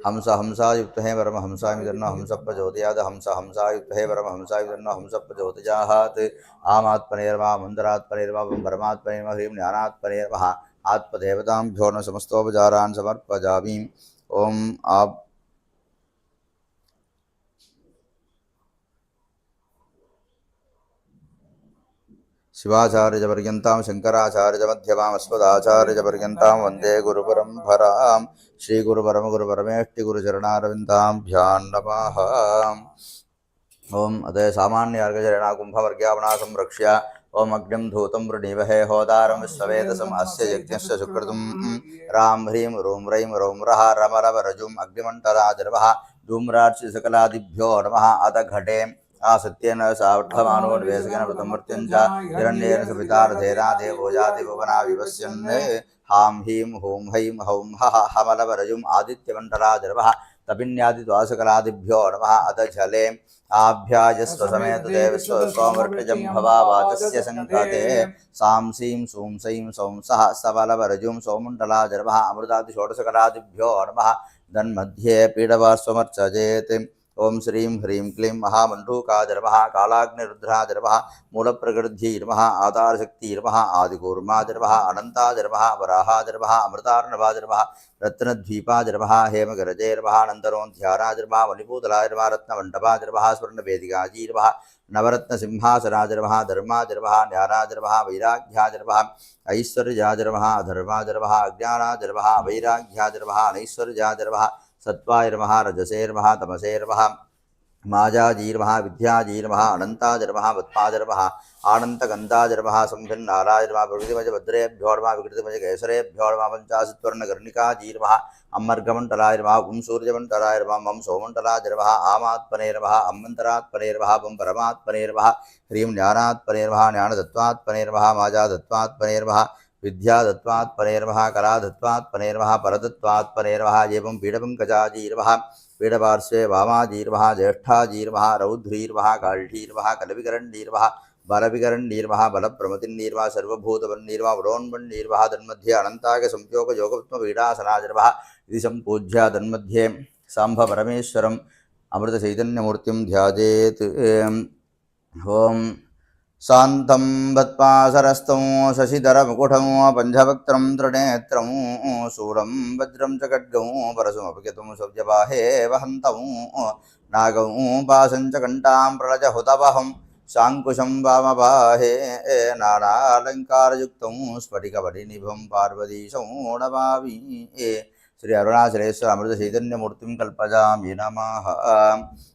हंसाय विद्महे परमहंसाय हंस प्रचोदयात् हंसाय विद्महे परमहंसाय हंस प्रचोदयात्। आमात्मनेर्मा मन्दरात्मनेर्मा परमात्मनेर्मा ह्रीं ज्ञानात्मनेर्मा आत्मदेवताभ्यो न समस्तोपचारान् समर्पयामि। ओम आप शिवाचार्यपर्यन्तां शङ्कराचार्यमध्यमाम् अस्मदाचार्यपर्यन्तां वन्दे गुरुपरम्परां श्रीगुरुपरमगुरुपरमेष्टिगुरुचरणारविन्दाभ्यां नमः। ओम अतः सामान्यार्घचरणा कुम्भवर्ग्यावना संरक्ष्य ओम अग्निं धूतं वृणीमहे होतारं विश्ववेदसम् अस्य यज्ञस्य सुकृतं रां ह्रीं रूं रैं रौं रः रमरवरजुम् अग्निमण्डलादिर्वः धूम्राक्षि सकलादिभ्यो नमः। अथ घटे आसत्येन सावर्थमानोन्वेषकेन प्रथमर्त्यञ्च हिरण्येन सवितारधेना देवोजाति भुवना विवस्यन् हां हीं हूं हैं हौं हः हमलवरजुम् आदित्यमण्डलादिर्वः तपिन्यादिद्वासकलादिभ्यो नमः। अथ जले आभ्याजस्वसमेत देवस्वसोमर्षजं भवावाचस्य संक्राते सां सीं सूं सैं सौं सः सबलवरजुं सौमण्डलादिर्वः अमृतादिषोडशकलादिभ्यो नमः। तन्मध्ये पीडवास्वमर्चयेत्। ओम श्रीं ह्रीं क्लीं महामण्डूकादिर्वः कालाग्निरुद्रादिर्वः मूलप्रकृतिर्वः आधारशक्तिर्वः आदिकूर्मादिर्वः अनन्तादिर्वः वराहादिर्वः अमृतार्णवादिर्वः रत्नद्वीपादिर्वः हेमगरजैर्वः अनन्तरोन्ध्यारादिर्वः मणिपूतलादिर्वः रत्नमण्डपादिर्वः स्वर्णवेदिकाजीर्वः नवरत्नसिंहासनादिर्वः धर्मादिर्वः ज्ञानादिर्वः वैराग्यादिर्वः ऐश्वर्यादिर्वः अधर्मादिर्वः अज्ञानादिर्वः वैराग्यादिर्वः अनैश्वर्यादिर्वः सत्वायर्वः रजसेर्वः तमसेर्वः माजाजीर्वः विद्याजीर्वः अनन्तादिर्वः वत्पादिर्वः आनन्तगन्धादिर्वः संभिन्नारादिर्वः प्रकृतिमजभद्रेभ्योर्वः विकृतिमजकेसरेभ्योर्वः पञ्चाशत्वर्णकर्णिकाजीर्वः अम्मर्गमण्डलादिर्वः पुं सूर्यमण्डलादिर्वः मम सोमण्डलादिर्वः आमात्मनेर्वः अम्मन्तरात्मनेर्वः पुं परमात्मनेर्वः ह्रीं ज्ञानात्मनेर्वः ज्ञानदत्त्वात्मनेर्वः माजादत्त्वात्मनेर्वः विद्यादत्त्वात्मनेर्वः कलादत्त्वात्मनेर्वः परदत्त्वात्मनेर्वः एवं पीडपङ्कजाजीर्वः पीडपार्श्वे वामाजीर्वः ज्येष्ठाजीर्वः रौद्रीर्वः काल्ढीर्वः कलविकरण्डीर्वः बलविकरण्डीर्वः बलप्रमतिन्नीर्वः सर्वभूतवन्नीर्वः वरोन्वन्नीर्वः तन्मध्ये अनन्ताकसंयोगयोगत्वपीडासनादिर्वः इति सम्पूज्य तन्मध्ये साम्ब परमेश्वरम् अमृतचैतन्यमूर्तिं ध्यायेत्। ओम शान्तं भत्पासरस्तं शशिधरमुकुटं पञ्चवक्त्रं त्रिनेत्रं शूलं वज्रं च खड्गं परशुमपगतं सव्यवाहे वहन्तं नागं पाशं च घण्टां प्रणजहुतवहं शाङ्कुशं वामबाहे नानालङ्कारयुक्तं स्फटिकपरिनिभं पार्वतीशं नमामि। श्री अरुणाचलेश्वर अमृत चैतन्यमूर्तिं कल्पयामि नमः।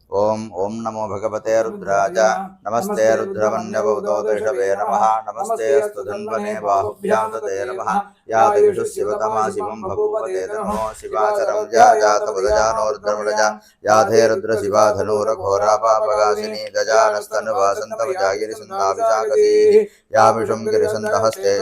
ओम ओम नमो भगवते रुद्राय नमस्ते रुद्रवन्यभूतोदृषभे नमः नमस्ते अस्तु धन्वने बाहुभ्यां तते नमः या दिषु शिवतमा शिवं बभूवते तन्नो शिवाचरं या जातपदजानो रुद्रमृजा या धे रुद्र शिवा धनुरघोरा पापगासिनी गजानस्तनुवासन्तवजागिरिसन्ताभिषाकसी या विषं गिरिसन्तहस्ते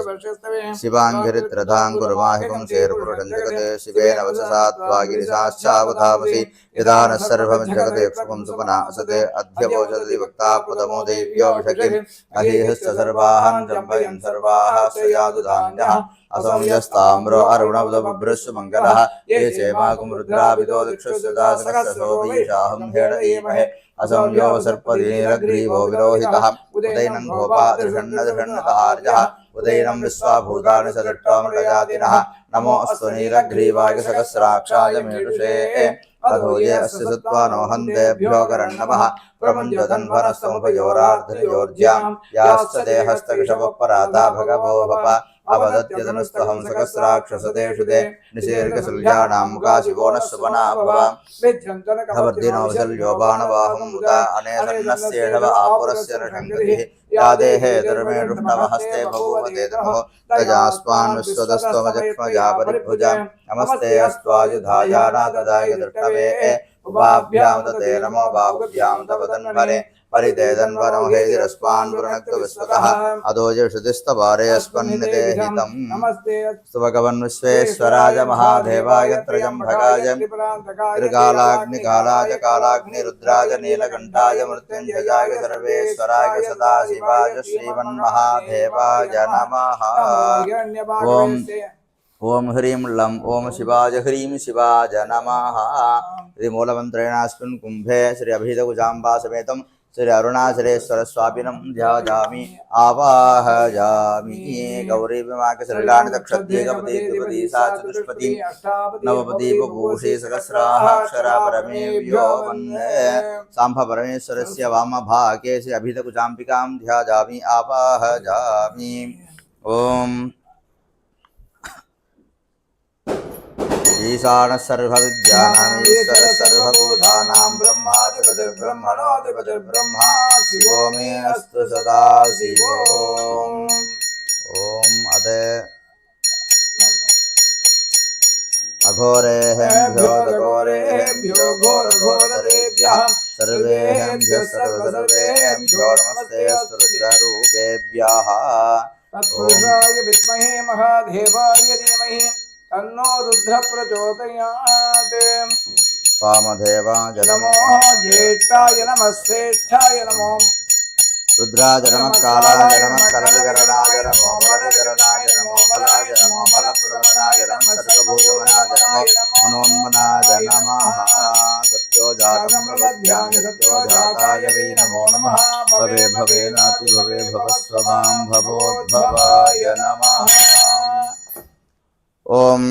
शिवाङ्गिरित्रधाङ्कुरुमाहिकं शेर्पुरुषं जगते शिवेन वचसा गिरिशाश्चावधावसि यदा नः सर्वं जगते सुपना असते अध्यवोचति वक्ता पदमो देव्यो विषकिम् अधीहश्च सर्वाहं जम्भयं सर्वाः सयादुधान्यः असंयस्ताम्रो अरुणवदबभ्रश्च मङ्गलः ये चेमाकुं रुद्राभितो दिक्षुस्य दासनस्सोभीषाहं हेडयेमहे असंयो सर्पदीनिरग्रीवो विरोहितः उदैनं गोपादृषन्नदृषन्नतहार्यः उदैनं विश्वाभूतानि सदट्टोमृगजातिनः नमो अस्तु नीलग्रीवाय सहस्राक्षाय मेरुषे अधो ये अस्य सत्त्वानो हन्तेभ्यो करन्नवः प्रपञ्चतन्वनस्तमुपयोरार्धनियोर्ज्यां याश्च देहस्तकृशवः पराता भगवो भव अवदत्यतनुस्तहं सहस्राक्षसतेषु ते निशीर्घशल्याणां मुखाशिवो नः सुपना भव अवर्धिनो विशल्यो बाणवाहं मुदा अनेसन्नस्येषव आपुरस्य रशङ्गतिः या देहे धर्मे रुष्णवहस्ते बभूवते तमो तजास्मान् विश्वतस्त्वमजक्ष्मजा परिभुजा नमस्ते अस्त्वायुधायाना तदाय दृष्टवे उभाभ्यां तते नमो बाहुभ्यां तव तन्वरे परिते तन्वनो हेतिरस्मान् पुरणक्तु विश्वतः अधो यशुतिस्तवारे अस्मन्निदेहितं सुभगवन् विश्वेश्वराय महादेवाय त्रयम्बकाय त्रिकालाग्निकालाय कालाग्निरुद्राय नीलकण्ठाय मृत्युञ्जयाय सर्वेश्वराय सदाशिवाय श्रीमन्महादेवाय नमः। ओम ह्रीं लं ओम शिवाय ह्रीं शिवाय नमः। इति मूलमन्त्रेण अस्मिन् कुम्भे श्री अभिधकुजाम्बा समेतं श्री अरुणाचलेश्वर स्वामिनं ध्यायामि आवाहयामि। गौरी विमाकसलिलानि दक्षद्वेगपति द्विपदी सा चतुष्पदी नवपदी बभूषि सहस्राः अक्षरा परमेभ्यो वन्दे। साम्ब परमेश्वरस्य वामभागे श्री अभिधकुजाम्बिकां ध्यायामि आवाहयामि। ओम ईशानः सर्वविद्यानां ईश्वरः सर्वभूतानां ब्रह्माधिपतिर्ब्रह्मणोऽधिपतिर्ब्रह्मा शिवो मे अस्तु सदा शिवो। ॐ अद अघोरेभ्यो घोरेभ्यो घोरघोरेभ्यः सर्वेभ्यः सर्वसर्वेभ्यो नमस्ते अस्तु रुद्ररूपेभ्यः। तत्पुरुषाय विद्महे महादेवाय धीमहि तन्नो रुद्र प्रचोदयात्। वामदेवाय नमो ज्येष्ठाय नमः श्रेष्ठाय नमो रुद्राय नमः कालाय नमः करविकरणाय नमो बलकरणाय नमो बलाय नमो बलप्रवणाय नमः सर्वभूतवनाय नमो मनोन्मनाय नमः। सत्योजातं प्रपद्यामि सत्योजाताय वै नमो नमः। भवे भवे नाति भवे भवस्वमां भवोद्भवाय नमः। ओम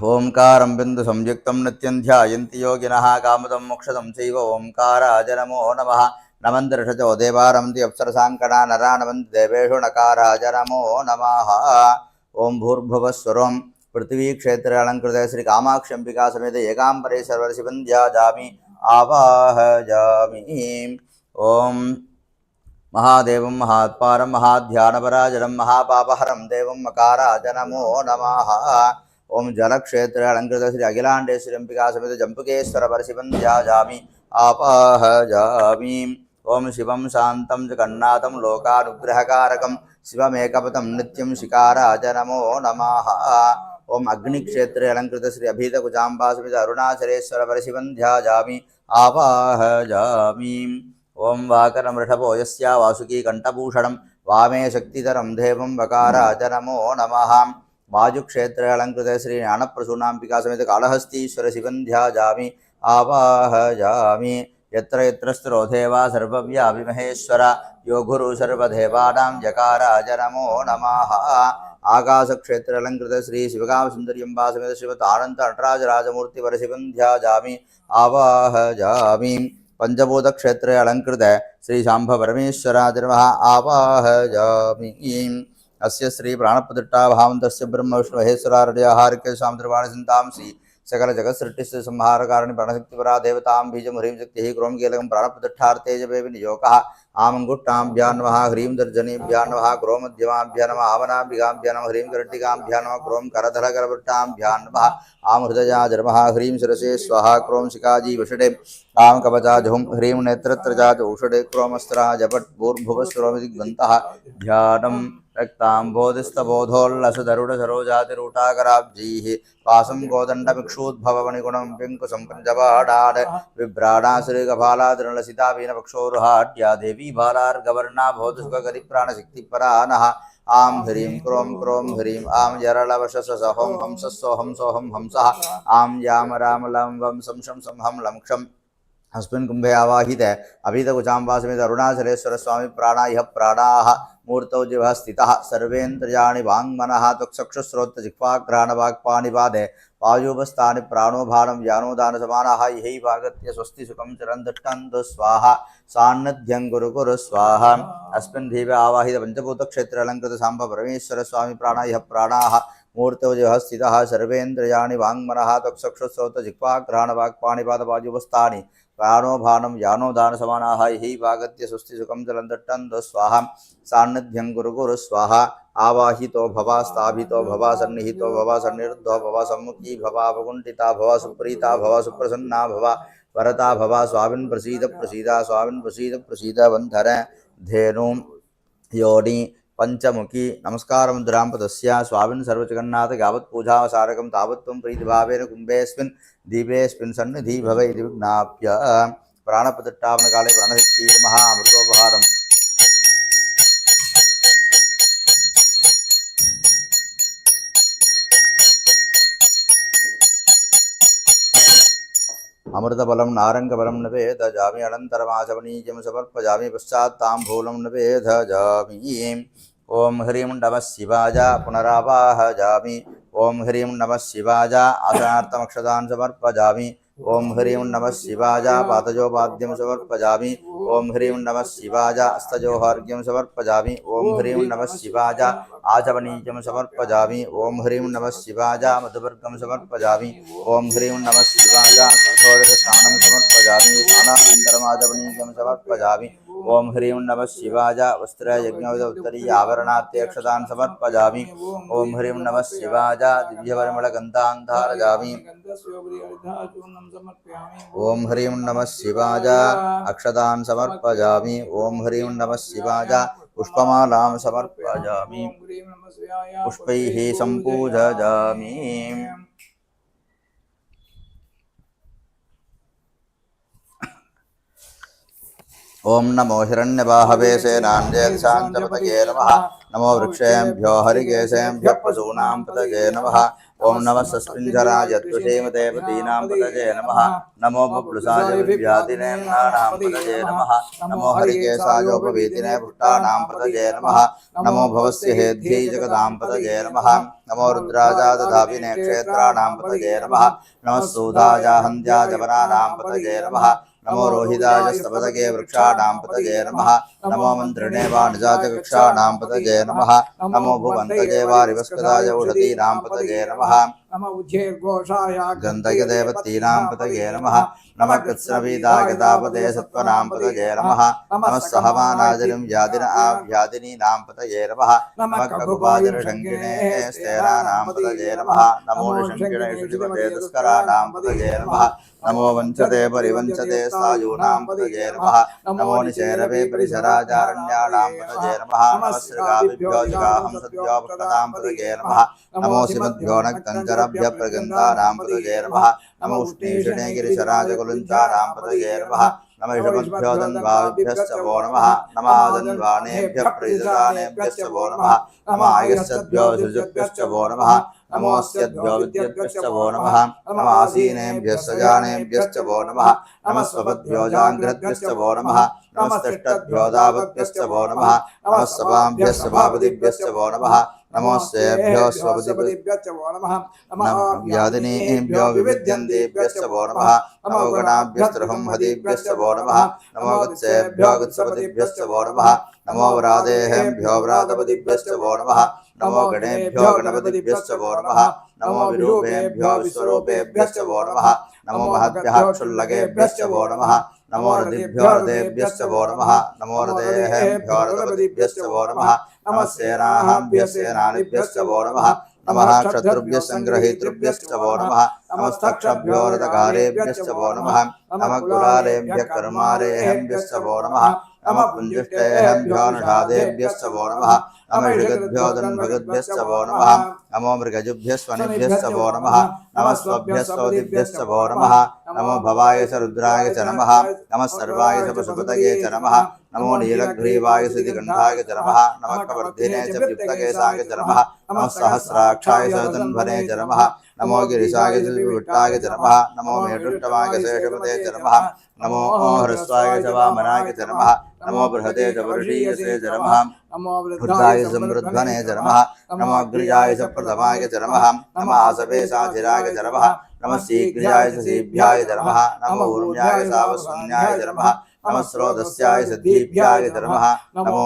ओंकारं बिंदु संयुक्तं नित्यं ध्यायन्ति योगिनः कामदं मोक्षदं चैव ओंकाराय नमो नमः। नमन्दिरषजो देवारमन्ति अप्सरसाङ्कणा नरा नमन्ति देवेषु नकाराय नमो नमः। ओं भूर्भुवस्वरं पृथ्वी क्षेत्रे अलङ्कृते श्री कामाक्षम्बिका समेत एकाम्बरे सर्वशिवं ध्यायामि आवाहयामि। ओं महादेवं महात्पारं महाध्यानपराजनं महापापहरं देवं मकाराय नमो नमः। ओं जलक्षेत्रे अलङ्कृत श्री अखिलाण्डेश्वरम्बिका समेत जम्बुकेश्वर परशिवं ध्यायामि आवाहयामि। ओं शिवं शान्तं च कन्नाथं लोकानुग्रहकारकं शिवमेकपदं नित्यं शिकाराय नमो नमः। ओं अग्निक्षेत्रे अलङ्कृत श्री अभिधकुजाम्बा समेत अरुणाचलेश्वर परशिवं ध्यायामि आवाहयामि। ओं वाकरमृषभो यस्या वासुकी कंठभूषणं वामे शक्तिधरं देवं वकाराय नमो नमः। वायुक्षेत्रे अलङ्कृते श्री ज्ञानप्रसूनाम्बिका समेत कालहस्तीश्वर शिवं ध्यायामि आवाहयामि। यत्र यत्र स्थिरो देवा सर्वव्यापि महेश्वर यो गुरु सर्वदेवानां यकाराय नमो नमः। आकाशक्षेत्रे अलङ्कृत श्री शिवकामसुन्दर्यम्बा समेत शिवतानन्त नटराजराजमूर्तिवर शिवं ध्यायामि आवाहयामि। पंचभूत क्षेत्रे अलंकृत श्री शांभ परमेश्वराय नमः आवाहयामि। अस्य श्री प्राणप्रतिष्ठा भावन्तस्य ब्रह्म विष्णु महेश्वरार्य आहार्य सामद्रवाण चिंतां श्री सकल जगत सृष्टिस्य संहार कारणी प्राणशक्तिपरा देवतां बीजं ह्रीं शक्तिः क्रोम कीलकं प्राणप्रतिष्ठार्थे जपे विनियोगः। आमंगुष्ठाभ्यां नमः ह्रीं दर्जनीभ्यां नमः क्रोम मध्यमाभ्यां नमः आवनाभ्यां नमः ह्रीं करट्टिकाभ्यां नमः क्रोम करधरकरवृट्टाभ्यां नमः आम हृदयाज नमः ह्रीं शिरसे स्वाहा क्रोम शिकाजी वषडे आम कवचाज हुं ह्रीं नेत्रत्रजाज औषडे क्रोमस्त्राज भट् भूर्भुवस्वरोमिदिग्बन्तः ध्यानं रक्ताम्बोधिस्तबोधोल्लसधरुडसरोजातिरूटाकराब्जैः पासं गोदण्डभिक्षूद्भवमणिगुणं पिङ्कुसं पञ्चबाणान् विभ्राणा श्रीगफालादृणलसितावीनपक्षोरुहाट्या देवी बालार्गवर्णा भवतुसुखगतिप्राणशक्तिपरा नः। आम ह्रीं क्रों क्रों ह्रीं आम यरलवशसहों हंसस्सोहं सोहं हंसः आम याम राम लं वं सं शं सं हं लं क्षं अस्मिन् कुम्भे आवाहिते अभीतकुचाम्बासमेत अरुणाचलेश्वर स्वामी प्राणा इह प्राणाः मूर्तौ जिवः स्थितः सर्वेन्द्रियाणि वाङ्मनः त्वक्चक्षुश्रोत्रजिह्वाघ्राणवाक्पाणिपादे वायुपस्थानि प्राणोभानं यानोदानसमानाः इहैवागत्य स्वस्ति सुखं चिरं तिष्ठन्तु स्वाहा सान्निध्यं कुरु कुरु स्वाहा अस्मिन् दिवे आवाहित पञ्चभूतक्षेत्र अलङ्कृत साम्ब परमेश्वर स्वामी प्राणा इह प्राणाः मूर्तौ जिवः स्थितः सर्वेन्द्रियाणि वाङ्मनः त्वक्चक्षुश्रोत्रजिह्वाघ्राणवाक्पाणिपादवायुपस्थानि प्राणोभानं यानोदानसमानाः इहैवागत्य स्वस्ति सुखं चिरं तिष्ठन्तु स्वाहा सान्निध्यं कुरु कुरु स्वाहा आवाहितो भवा स्थापितो भवा सन्निहितो भवा सन्निरुद्धो भवा सम्मुखी भवा अवकुण्ठिता भवा सुप्रीता भवा सुप्रसन्ना भवा वरता भवा स्वामिन् प्रसीद प्रसीदा स्वामिन् प्रसीद प्रसीद वन्धर धेनु योनि पंचमुखी नमस्कार मुद्रां पदस्य स्वामिन् सर्वजगन्नाथ यावत् पूजावसारकं तावत् त्वं प्रीतिभावेन कुम्भेऽस्मिन् दीपेऽस्मिन् सन्निधि भव इति विज्ञाप्य प्राणप्रतिष्ठापनकाले प्राणशक्तिर्मः अमृतोपहारम् अमृतबलं नारंगबलं नवेदजामि अनन्तरमाचमनीयं समर्पयामि पश्चात् ताम्बूलं नवेदजामि ओं ह्रीं नमः शिवाय पुनरावाहयामि ओं ह्रीं नमः शिवाय आसनार्थमक्षतान् समर्पयामि ओं ह्रीं नमः शिवाय पादयोपाद्यं समर्पयामि ओं ह्रीं नमः शिवाय हस्तयोहार्घ्यं समर्पयामि ओं ह्रीं नमः शिवाय आचमनीयं समर्पयामि ओं ह्रीं नमः शिवाय मधुवर्गं समर्पयामि ओं ह्रीं नमः शिवाय कठोरस्नानं समर्पयामि स्नानानन्तरमाचमनीयं समर्पयामि ओं ह्रीं नमः शिवाय वस्त्रयज्ञोपरि आवरणात्यक्षतान् समर्पयामि ओं ह्रीं नमः शिवाय दिव्यपरिमलगन्धान् धारयामि ओं ह्रीं नमः शिवाय अक्षतान् समर्पयामि ओं ह्रीं नमः शिवाय पुष्पमालां समर्पयामि पुष्पैः सम्पूजयामि ओं नमो हिरण्यबाहवे सेनान्येशान्तपतये नमः नमो वृक्षेभ्यो हरिकेशेभ्यः पशूनां पतये नमः ओं नमः सस्मिञ्जराय तुषेमदेवतीनां पतये नमः नमो बब्लुसाय व्याधिनेन्द्राणां पतये नमः नमो हरिकेशायोपवीतिने पुष्टानां पतये नमः नमो भवस्य हेद्यै जगदां पतये नमः नमो रुद्राजादधापिने क्षेत्राणां पतये नमः नमः सूदाय हन्त्याय वनानां पतये नमः नमो रोहिताय स्तपदगे वृक्षाणां पतये नमः नमो मन्त्रिणे वाणिजाय कक्षाणां पतये नमः नमो भुवन्तये वारिवस्कदाय औषधीनां पतये नमः नमः उज्जैर्घोषाय गन्धकदेवतीनां पतये नमः नमः कृत्स्नवीदागतापदे सत्त्वनां पतये नमः नमः सहमानाजलिं व्याधिनीनां पतये नमः नमः ककुपादिनशङ्किणे स्तेरानां पतये नमः नमो निशङ्किणे शुचिपते तस्कराणां पतये नमः नमो वञ्चते परिवञ्चते सायूनां पतये नमः नमो निशेरवे परिसराचारण्याणां पतये नमः नमः श्रृगाभिभ्यो जिगाहंसभ्यो प्रकटां पतये नमः नमो सिमद्भ्यो नक्तञ्जरभ्य प्रगन्धानां पतये नमः नमो उष्णीषणे गिरिशराजकुलुञ्चानां पतये नमः नमः ऋषभभ्यो दन्वाभ्यश्च वो नमः नमः दन्वानेभ्यः प्रीतदानेभ्यश्च वो नमः नमः आयश्चभ्यो शुचभ्यश्च वो नमः नमोऽस्यभ्यो विद्यभ्यश्च वो नमः नमः आसीनेभ्यः सजानेभ्यश्च वो नमः नमः स्वपद्भ्यो जाग्रद्भ्यश्च वो नमः नमस्तिष्ठद्भ्यो दावद्भ्यश्च वो नमः नमः सभाभ्यः सभापतिभ्यश्च वो नमः नमोऽस्तेभ्यो स्वपतिभ्यश्च वो नमः नमः व्याधिनीभ्यो विविध्यन्तेभ्यश्च वो नमः नमो गणाभ्यस्त्रहं हदिभ्यश्च वो नमः नमो गत्सेभ्यो गत्सपतिभ्यश्च वो नमः नमो व्रातेभ्यो व्रातपतिभ्यश्च वो नमः नमो गणेभ्यो गणपतिभ्यश्च वो नमः नमो विरूपेभ्यो विश्वरूपेभ्यश्च वो नमः नमो महद्भ्यः क्षुल्लकेभ्यश्च वो नमः नमो रतिभ्यो रतेभ्यश्च वो नमः नमो रतेभ्यो रतपतिभ्यश्च वो नमः नमः सेनाभ्यः सेनानिभ्यश्च वो नमः नमः शत्रुभ्यः संग्रहीतृभ्यश्च वो नमः नमस्तक्षभ्यो रथकारेभ्यश्च वो नमः नमः कुलालेभ्यः कर्मारेभ्यश्च वो नमः नमः पुञ्जिष्टेभ्यो नषादेभ्यश्च वो नमः नमः ऋगद्भ्यो तन्भगद्भ्यश्च वो नमः नमो मृगजुभ्यस्वनिभ्यश्च वो नमः नमः स्वभ्यस्वदिभ्यश्च वो नमः नमो भवाय च रुद्राय च नमः नमः सर्वाय च पशुपतये च नमः नमो नीलग्रीवाय सिद्धिकण्ठाय च नमः नमः कवर्धिने च विप्तकेशाय च नमः नमः सहस्राक्षाय च तन्वने च नमः नमो गिरिशाय च विभुट्टाय च नमः नमो मेढुष्टमाय शेषपते च नमः नमो ह्रस्वाय च वामनाय च नमः नमो बृहते च वर्षीयसे च नमः वृद्धाय समृद्धने च नमः नमो अग्रजाय च प्रथमाय च नमः नमः आसवे साधिराय च नमः नमः शीघ्राय च शीभ्याय च नमः नमो ऊर्म्याय सावस्वन्याय च नमः नमः स्रोतस्याय सिद्धीभ्याय च नमः नमो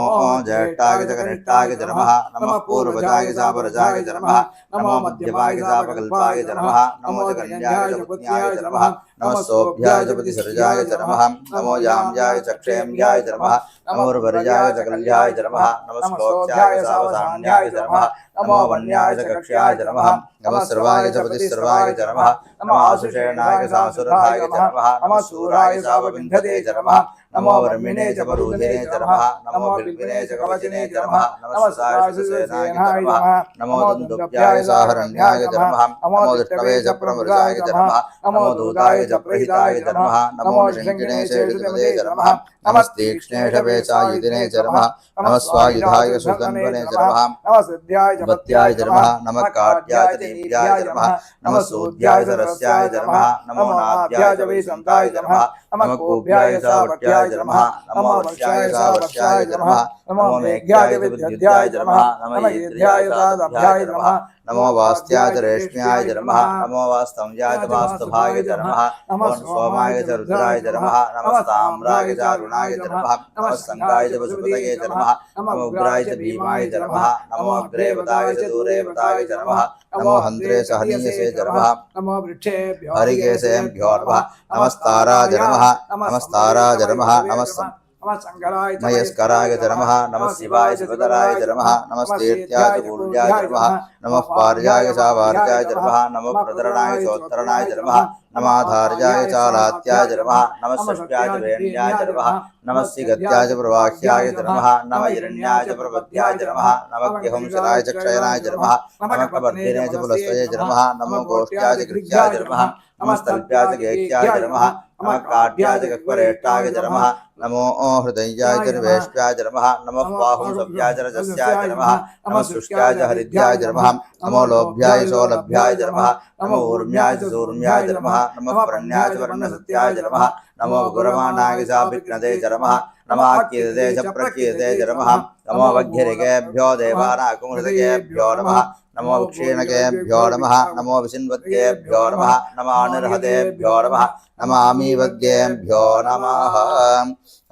ज्येष्ठाय च कनिष्ठाय च नमः नमः पूर्वजाय च परजाय च नमः नमो मध्यमाय च अपकल्पाय च नमः नमो च कन्याय च पत्न्याय च नमः नमः सोभ्याय च प्रतिसर्जाय च नमः नमो याम्याय च क्षेम्याय च नमः नमो वर्याय च कल्याय च नमः नमः श्लोक्याय च सावधान्याय च नमः नमो वन्याय च कक्ष्याय च नमः नमः सर्वाय च प्रतिसर्वाय च नमः नमः आसुषेणाय च सासुरधाय च नमः नमः शूराय च विन्धते च नमः नमो वर्मिणे च परूधिने च नमः नमो बिल्बिने च कवचिने च नमः नमः साय च सेनाय च नमः नमो दुन्दुभ्याय च हरण्याय च नमः नमो दृष्टवे च प्रमृजाय च नमः नमो दूताय च प्रहिताय च नमः नमो निषङ्गिणे च ऋतुपदे च नमः नमः तीक्ष्णेषवे च युधिने च नमः नमः स्वायुधाय सुतन्वने च नमः वत्याय च नमः नमः काट्याय च नीप्याय च नमः नमः सूद्याय च रस्याय च नमः नमो नाद्याय च वैसन्ताय च नमः नमः कोभ्याय च वट्याय च नमः नमो वर्ष्याय च वर्ष्याय च नमः नमो मेघ्याय च विद्युद्याय च नमः नमः ईद्र्याय च दाभ्याय च नमः नमो वास्त्याय च रेष्म्याय च नमः नमो वास्तव्याय च वास्तभाय च नमः नमो सोमाय च रुद्राय च नमः नमः ताम्राय च अरुणाय च नमः नमः संगाय च पशुपतये च नमः नमो उग्राय च भीमाय च नमः नमो अग्रेवताय च दूरेवताय च नमः नमो हन्त्रे च हनीयसे च नमः नमो वृक्षेभ्यो हरिकेशेभ्यो नमः नमस्ताराय च नमः नमस्ताराय च नमः मयस्कराय च नमः नमः शिवाय शिवतराय च नमः नमस्तीर्थ्याय च कूल्याय च नमः नमः पार्याय च वार्याय च नमः नमः प्रतरणाय चोत्तरणाय च नमः नमाधार्याय च लात्याय च नमः नमः षष्ट्याय च वेण्याय च नमः नमः सिगत्याय च प्रवाह्याय च नमः नमः हिरण्याय च प्रपद्याय च नमः नमः किहंसराय च क्षयनाय च नमः नमः कपर्दिने च पुलस्त्वये च नमः नमो गोष्ठ्याय च गृह्याय च नमः नमः स्तल्प्याय च गेह्याय च नमः नमः काढ्याय च कक्वरेष्टाय च नमः नमो हृदयाय च निवेष्ट्याय च नमः नमः बाहुंसव्याय च रजस्याय च नमः नमः शुष्क्याय च हरिद्याय च नमः नमो लोभ्याय चोलभ्याय च नमः नमो ऊर्म्याय च सूर्म्याय च नमः नमः वरण्याय च वर्णसत्याय च नमः नमो गुरमाणाय च विघ्नते च नमः नमः कीर्ते च प्रकीर्ते च नमः नमो वग्घिरिकेभ्यो देवानाकुमृतकेभ्यो नमः नमो क्षीणकेभ्यो नमः नमो विशिन्वत्येभ्यो नमः नमः अनिर्हतेभ्यो नमः नमामीवद्येभ्यो नमः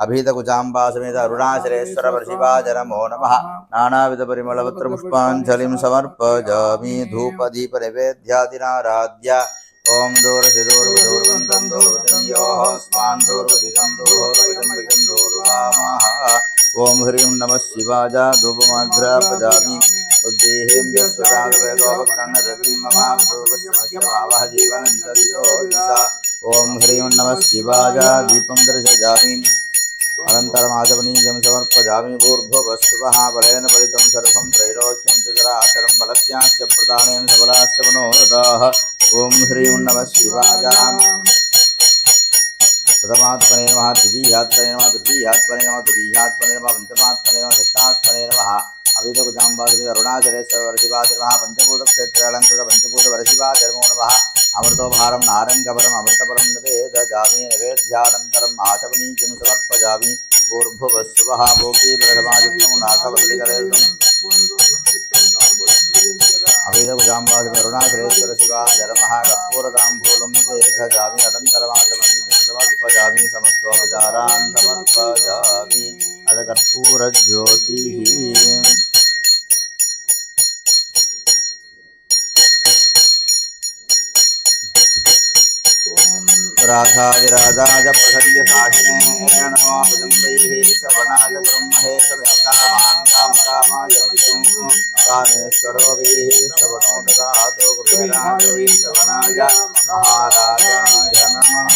अभीतकुचाम्बा समेत अरुणाचलेश्वर शिवाय नमो नमः नानाविधपरिमलपत्रपुष्पाञ्जलिं समर्पयामि धूपदीपनैवेद्यादिनाराध्य ओम दूरसिदूर्वदूर्वन्तं दूर्वतियोः स्वान् दूर्वदितं दूर्वदितं दूर्वामः ओम ह्रीं नमः शिवाय धूपमाघ्रापयामि उद्देहें यस्वजातवेदोपकर्णरतिं ममां दूर्वस्यमस्यमावह जीवनं चरितोदिशा ओम ह्रीं नमः शिवाय दीपं दर्शयामि अनन्तरमाचमनीयं समर्पयामि भूर्भुवस्सुवः बलेन बलितं सर्वं त्रैलोक्यं चराचरं बलस्याश्च प्रदानेन सबलाश्च मनोरथाः ओम ह्रीं नमः शिवाय प्रथमात्मने नमः द्वितीयात्मने नमः तृतीयात्मने नमः तृतीयात्मने नमः पञ्चमात्मने नमः षष्ठात्मने नमः अभितकुजाम्बासुनि अरुणाचलेश्वर शिवाय नमः पंचभूतक्षेत्रालङ्कृत पंचभूतवरशिवाय नमो नमः अमृतोपहारं नारङ्गपरम् अमृतपरं निवेदयामि नैवेद्यानन्तरम् आचमनीयं समर्पयामि भूर्भुवस्सुवः भोगी प्रथमादित्यं नाथवल्लिकरेतुम् अभितकुजाम्बासुनि अरुणाचलेश्वर शिवाय नमः कर्पूरताम्बूलं निवेदयामि अनन्तरमाचमनीयं समर्पयामि समस्तोपचारान् समर्पयामि अथ कर्पूरज्योतिः राधादिराजाय प्रसन्यसाहिने नमो भजन्दैः श्रवणाय ब्रह्महेश वेङ्कटमान्तामरामाय कामेश्वरो वीः श्रवणो ददातु कुबेराय श्रवणाय महाराजाय नमः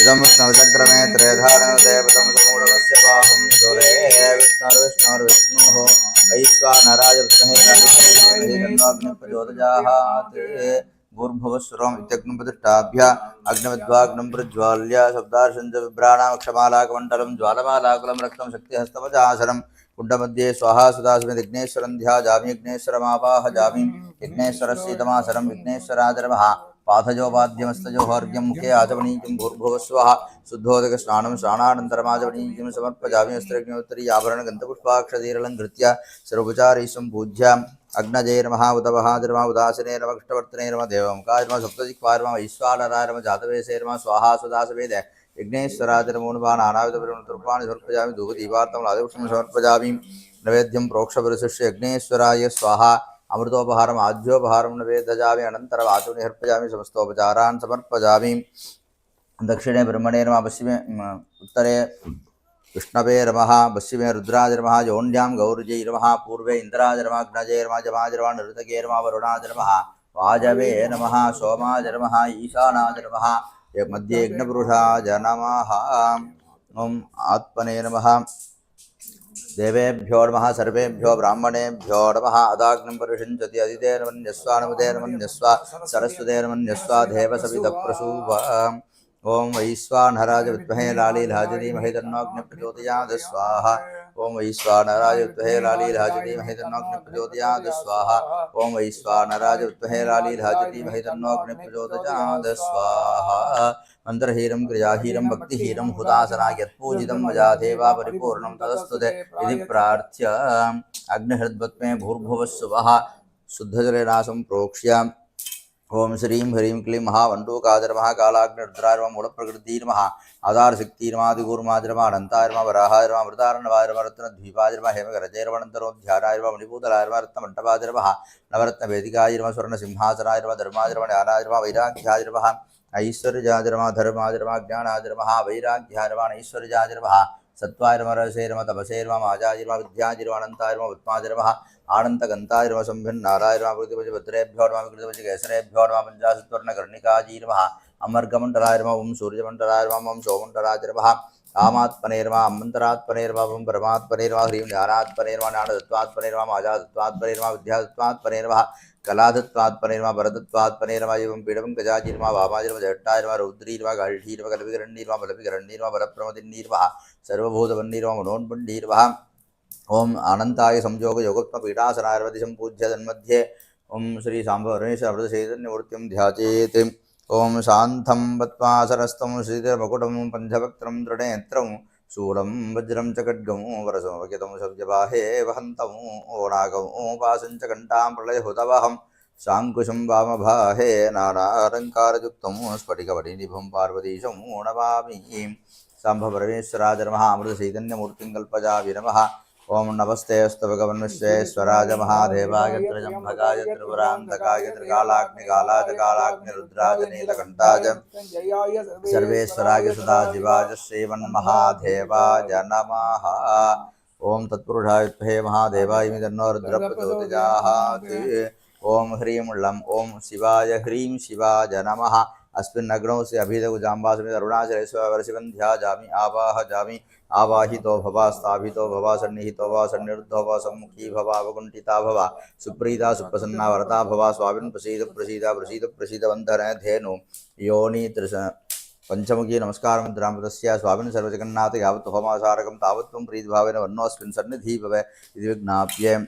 इदं विष्णुचक्रमे त्रेधारणदेवतं समूढमस्य बाहुं सुरे विष्णुर्विष्णोः वैश्वानराय विद्महे तन्नोऽग्निप्रचोदयात् भूर्भुवस्सुरम् इत्यग्निप्रतिष्ठाभ्य अग्निविद्वाग्नं प्रज्वाल्य शब्दार्शञ्च विभ्राणां क्षमालाकमण्डलं ज्वालमालाकुलं रक्तं शक्तिहस्तमजासनं कुण्डमध्ये स्वाहा सुदास्मि विघ्नेश्वरं ध्यायामि विघ्नेश्वरमावाहयामि विघ्नेश्वरस्यैतमासनं विघ्नेश्वराजनमः पाथयोपाद्यमस्तयोर्घ्यं मुखे आचमनीयं भूर्भुवस्वः शुद्धोदकस्नानं स्नानानन्तरमाचमनीयं समर्पयामि वस्त्रज्ञोत्तरी आभरणगन्धपुष्पाक्षतीरलङ्कृत्य सर्वोपचारैः सम्पूज्य अग्नजे नमः उतवहाय नमः उदासिने नमः कृष्णवर्तने नमः देवमुखाय नमः सप्तदिक्पाय नमः वैश्वानराय नमः जातवेदसे नमः स्वाहा सुदासवेद विघ्नेश्वराय नमो नमः नानाविधपरिमलतरूपाणि समर्पयामि धूपदीपार्थं लादपुष्पं समर्पयामि नैवेद्यं प्रोक्षपरिशिष्य यज्ञेश्वराय स्वाहा अमृतोपहारम् आज्योपहारं नैवेदयामि अनन्तरम् आचमनीयम् अर्पयामि समस्तोपचारान् समर्पयामि दक्षिणे ब्रह्मणे नमः पश्चिमे उत्तरे विष्णवे नमः पश्चिमे रुद्राय नमः योन्यां गौरजै नमः पूर्वे इन्द्राय नमः अग्नजे नमः जमाय नमः नृतगे नमः वरुणाय नमः वाजवे नमः सोमाय नमः ईशानाय नमः मध्ये यज्ञपुरुषाय नमः ॐ आत्मने नमः देवेभ्यो नमः सर्वेभ्यो ब्राह्मणेभ्यो नमः अदाग्नं परिषिञ्चति अदितेर्मन्यस्वानुमतेर्मन्यस्व सरस्वतेर्मन्यस्व देवसविदप्रसूव ओं वैश्वानराय विद्महे लालीलाय धीमहि तन्नो प्रचोदयात् स्वाहा ओं वैश्वानराय विद्महे लालीलाय धीमहि तन्नो प्रचोदयात् स्वाहा ओं वैश्वानराय विद्महे लालीलाय धीमहि तन्नो प्रचोदयात् स्वाहा मंत्रहीरं क्रियाहीरं भक्तिहीरं हुदासना यत्पूजितं मया देवा परिपूर्णं तदस्तुते इति प्रार्थ्य अग्निहृद्वत्मे भूर्भुवस्सुवः शुद्धजलेन सम्प्रोक्ष्य ओं श्रीं ह्रीं क्लीं महावण्डूकाय नमः कालाग्निरुद्राय नमः मूलप्रकृतिये नमः आधारशक्तिये नमः आदिगूर्माय नमः अनन्ताय नमः वराहाय नमः अमृतार्णवाय नमः रत्नद्वीपाय नमः हेमकरजय नमः अनन्तरोध्यानाय नमः मणिपूतलाय नमः रत्नमण्डपाय नमः नवरत्नवेदिकाय नमः स्वर्णसिंहासनाय नमः धर्माय नमः ज्ञानाय नमः वैराग्याय नमः ऐश्वर्याय नमः धर्माय नमः ज्ञानाय नमः वैराग्याय नमः ऐश्वर्याय नमः सत्वाय नमः रसे नमः तपसे नमः माजाय नमः विद्याय नमः अनन्ताय नमः पद्माय नमः आनन्तगन्ताय नमः संभिन्नाराय नमः कृतिभुजभद्रेभ्यो नमः कृतिभुजकेसरेभ्यो नमः पञ्चाशत्वर्णकर्णिकाजी नमः अमर्गमण्डलाय नमः ओं सूर्यमण्डलाय नमः ओं सोमण्डलाय नमः कामात्मने नमः अमन्तरात्मने नमः ओं परमात्मने नमः ह्रीं ज्ञानात्मने नमः ज्ञानदत्वात्मने नमः माजादत्वात्मने नमः विद्यादत्वात्मने नमः कलादत्वात्मने नमः वरदत्वात्मने नमः एवं पीडमङ्गजाजी नमः वामाय नमः जट्टाय नमः रौद्री नमः गाढी नमः कलविकरण्डी नमः बलविकरण्डी नमः वरप्रमदिन्नी नमः सर्वभूतवन्नी नमः मनोन्मण्डी नमः ओं अनंताय संयोग योगोत्मपीठासनाय नमः पूज्य तन्मध्ये ओं श्री सांबवरेश अमृतचैतन्यमूर्तिं ध्यायेत् ओं शान्तं पद्मासनस्थं श्रीधरमकुटं पञ्चवक्त्रं दृढनेत्रं शूलं वज्रं च खड्गं वरसमवकितं सव्यवाहे वहन्तं ओणागं पाशं च घण्टां प्रलयहुतवहं शाङ्कुशं वामभाहे नानालङ्कारयुक्तं स्फटिकवटिनिभं पार्वतीशं नमामि सांभपरमेश्वराय नमः अमृतचैतन्यमूर्तिं कल्पयामि नमः ओं नमस्ते अस्तु भगवन् विश्वेश्वराय महादेवाय त्र्यम्बकाय त्रिपुरान्तकाय त्रिकालाग्निकालाय कालाग्निरुद्राय नीलकण्ठाय सर्वेश्वराय सदाशिवाय श्रीमन्महादेवाय नमः ओं तत्पुरुषाय विद्महे महादेवाय तन्नो रुद्रः प्रचोदयात् ओं ह्रीं लं ओं शिवाय ह्रीं शिवाय नमः अस्मिन् अग्नौ से अभिधकुजाम्बासमेत अरुणाचलेश्वर शिवं ध्यायामि आवाहयामि आवाहितो भव स्थापितो भव सन्निहितो भव सन्निरुद्धो भव सम्मुखी भव अवकुण्ठिता भव सुप्रीता सुप्रसन्ना वरदा भव स्वामिन् प्रसीद प्रसीद प्रसीद प्रसीद वन्दन धेनु योनि त्रिश पंचमुखी नमस्कार मुद्रामृतस्य स्वामिन् सर्वजगन्नाथ यावत् होमासारकं तावत् त्वं प्रीतिभावेन वर्णोऽस्मिन् सन्निधि भव इति विज्ञाप्य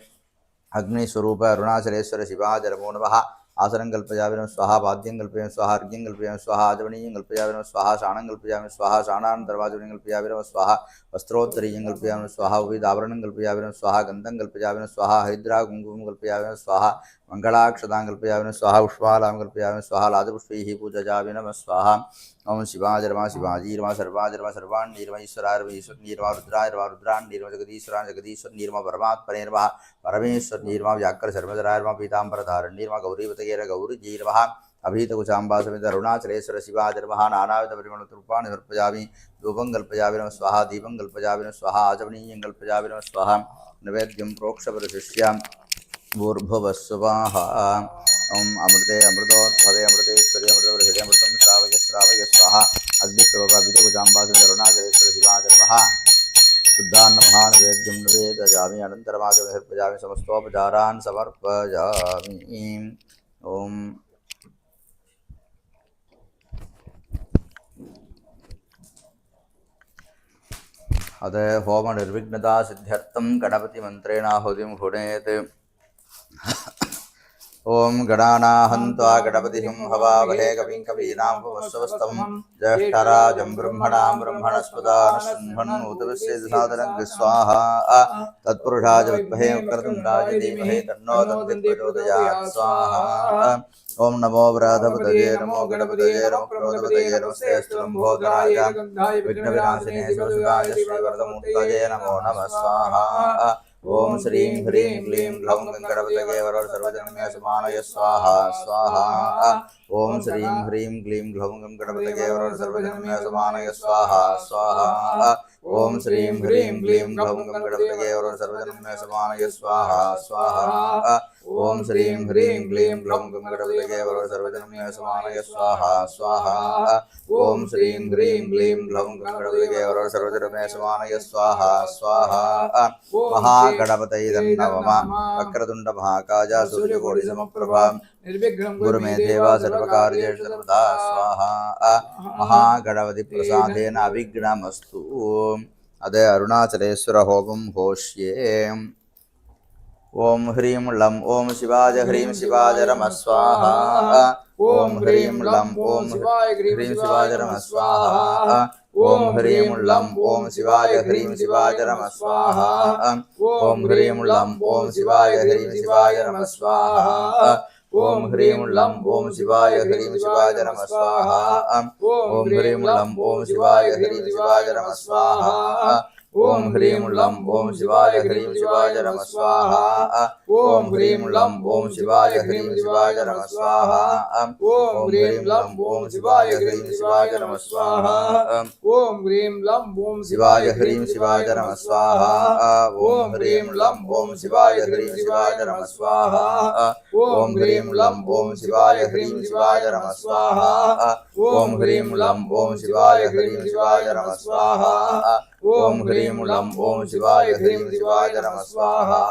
अग्निस्वरूप अरुणाचलेश्वर शिवाय नमो नमः आसनं कल्पयामि नमः स्वाहा पाद्यं कल्पयामि स्वाहा अर्घ्यं कल्पयामि स्वाहा आचमनीयं कल्पयामि नमः स्वाहा शानं कल्पयामि स्वाहा शानानन्तरमाचमनीयं कल्पयामि नमः स्वाहा वस्त्रोत्तरीयं कल्पयामि नमः स्वाहा उभयदाभरणं कल्पयामि नमः स्वाहा गन्धं कल्पयामि नमः स्वाहा हरिद्रा कुङ्कुमं कल्पयामि नमः स्वाहा मङ्गलाक्षतां कल्पयामि नमः स्वाहा पुष्पालां कल्पयामि नमः स्वाहा लाजपुष्पैः पूजयामि नमः स्वाहा ओं शिवाय नमः शिवाजी नमः सर्वाय नमः सर्वाण्ये नमः ईश्वराय नमः ईश्वरनीय नमः रुद्राय नमः रुद्राण्ये नमः जगदीश्वराय जगदीश्वरनीय नमः परमात्मने नमः परमेश्वरनीय नमः व्याकर शर्मधराय नमः पीताम्बरधारण्ये नमः गौरीपतये गौरीजी नमः अभीतकुचाम्बा समेत अरुणाचलेश्वर शिवाय नमः नानाविधपरिमलतरूपाणि समर्पयामि धूपं कल्पयामि नमः स्वाहा दीपं कल्पयामि नमः स्वाहा आचमनीयं कल्पयामि नमः स्वाहा नैवेद्यं प्रोक्षपरिशिष्य भूर्भुवस्सुवाः ओं अमृते अमृतोद्भवे अमृतेश्वरी अमृतवर्षिणे अमृतं श्रावय श्रावय स्वाहा अग्निश्लोकाभितकुजाम्बासुरुणाचलेश्वर शिवाचर्मः शुद्धान्नमहानवेद्यं निवेदयामि अनन्तरमाचमनिर्पयामि समस्तोपचारान् समर्पयामि ॐ अद होम निर्विघ्नता सिद्ध्यर्थं गणपतिमन्त्रेणाहुतिं हुनेत् ओम गणानाहन्त्वा गणपतिं हवामहे कविं कवीनामुपमश्रवस्तमं ज्येष्ठराजं ब्रह्मणां ब्रह्मणस्पदानशृण्वन्नोतविश्वेदसादनं स्वाहा तत्पुरुषाय विद्महे वक्रतुण्डाय धीमहि तन्नो दन्तिः प्रचोदयात् स्वाहा ओम नमो व्रातपतये नमो गणपतये नमो प्रमोदपतये नमस्ते स्तुलम्भोदराय विघ्नविनाशिने शिवसुताय श्रीवरदमूर्तये नमो नमः स्वाहा ओम श्रीं ह्रीं क्लीं ग्लौं गणपतये वरद सर्वजनमे समानय स्वाहा स्वाहा ओम श्रीं ह्रीं क्लीं ग्लौं गणपतये वरद सर्वजनमे समानय स्वाहा स्वाहा ओम श्रीं ह्रीं क्लीं ग्लौं गणपतये वरद सर्वजनमे समानय स्वाहा स्वाहा ओम श्रीं ह्रीं क्लीं ग्लौं गणपतये वरद सर्वजनमे समानय स्वाहा स्वाहा ओम श्रीं ह्रीं क्लीं ग्लौं गणपतये वरद सर्वजनमे समानय स्वाहा स्वाहा महागणपतये नमः वक्रतुण्ड महाकाय सूर्यकोटि समप्रभा निर्विघ्नं गुरुमे देवा सर्वकार्येषु सर्वदा स्वाहा महागणपति प्रसादेन अविघ्नमस्तु अद अरुणाचलेश्वर होमं होष्ये ओम ह्रीं लं ओम शिवाय ह्रीं शिवाय नमः स्वाहा ओम ह्रीं लं ओम ह्रीं शिवाय नमः स्वाहा ओम ह्रीं लं ओम शिवाय ह्रीं शिवाय नमः स्वाहा ओम ह्रीं लं ओम शिवाय ह्रीं शिवाय नमः स्वाहा ओम ह्रीं लं ओम शिवाय ह्रीं शिवाय नमः स्वाहा ओम ह्रीं लं ओम शिवाय ह्रीं शिवाय नमः स्वाहा ओम ह्रीं लं ओम शिवाय ह्रीं शिवाय नमः स्वाहा ओम ह्रीं लं ओम शिवाय ह्रीं शिवाय नमः स्वाहा ओम ह्रीं लं ओम शिवाय ह्रीं शिवाय नमः स्वाहा ओम ह्रीं लं ओम शिवाय ह्रीं शिवाय नमः स्वाहा ओम ह्रीं लं ओम शिवाय ह्रीं शिवाय नमः स्वाहा ओम ह्रीं लं ओम शिवाय ह्रीं शिवाय नमः स्वाहा ओम ह्रीं लं ओम शिवाय ह्रीं शिवाय नमः स्वाहा ओम ह्रीं लं ओम शिवाय ह्रीं शिवाय नमः स्वाहा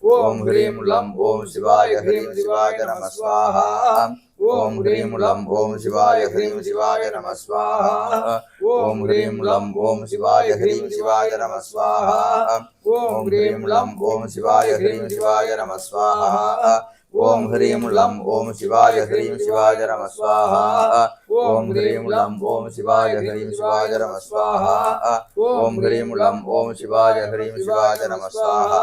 ओम ह्रीं लं ओम शिवाय ह्रीं शिवाय नमः स्वाहा ओम ह्रीं लं ओम शिवाय ह्रीं शिवाय नमः स्वाहा ओम ह्रीं लं ओम शिवाय ह्रीं शिवाय नमः स्वाहा ओम ह्रीं लं ओम शिवाय ह्रीं शिवाय नमः स्वाहा ओम ह्रीं लं ओम शिवाय ह्रीं शिवाय नमः स्वाहा ओम ह्रीं लं ओम शिवाय ह्रीं शिवाय नमः स्वाहा ओम ह्रीं लं ओम शिवाय ह्रीं शिवाय नमः स्वाहा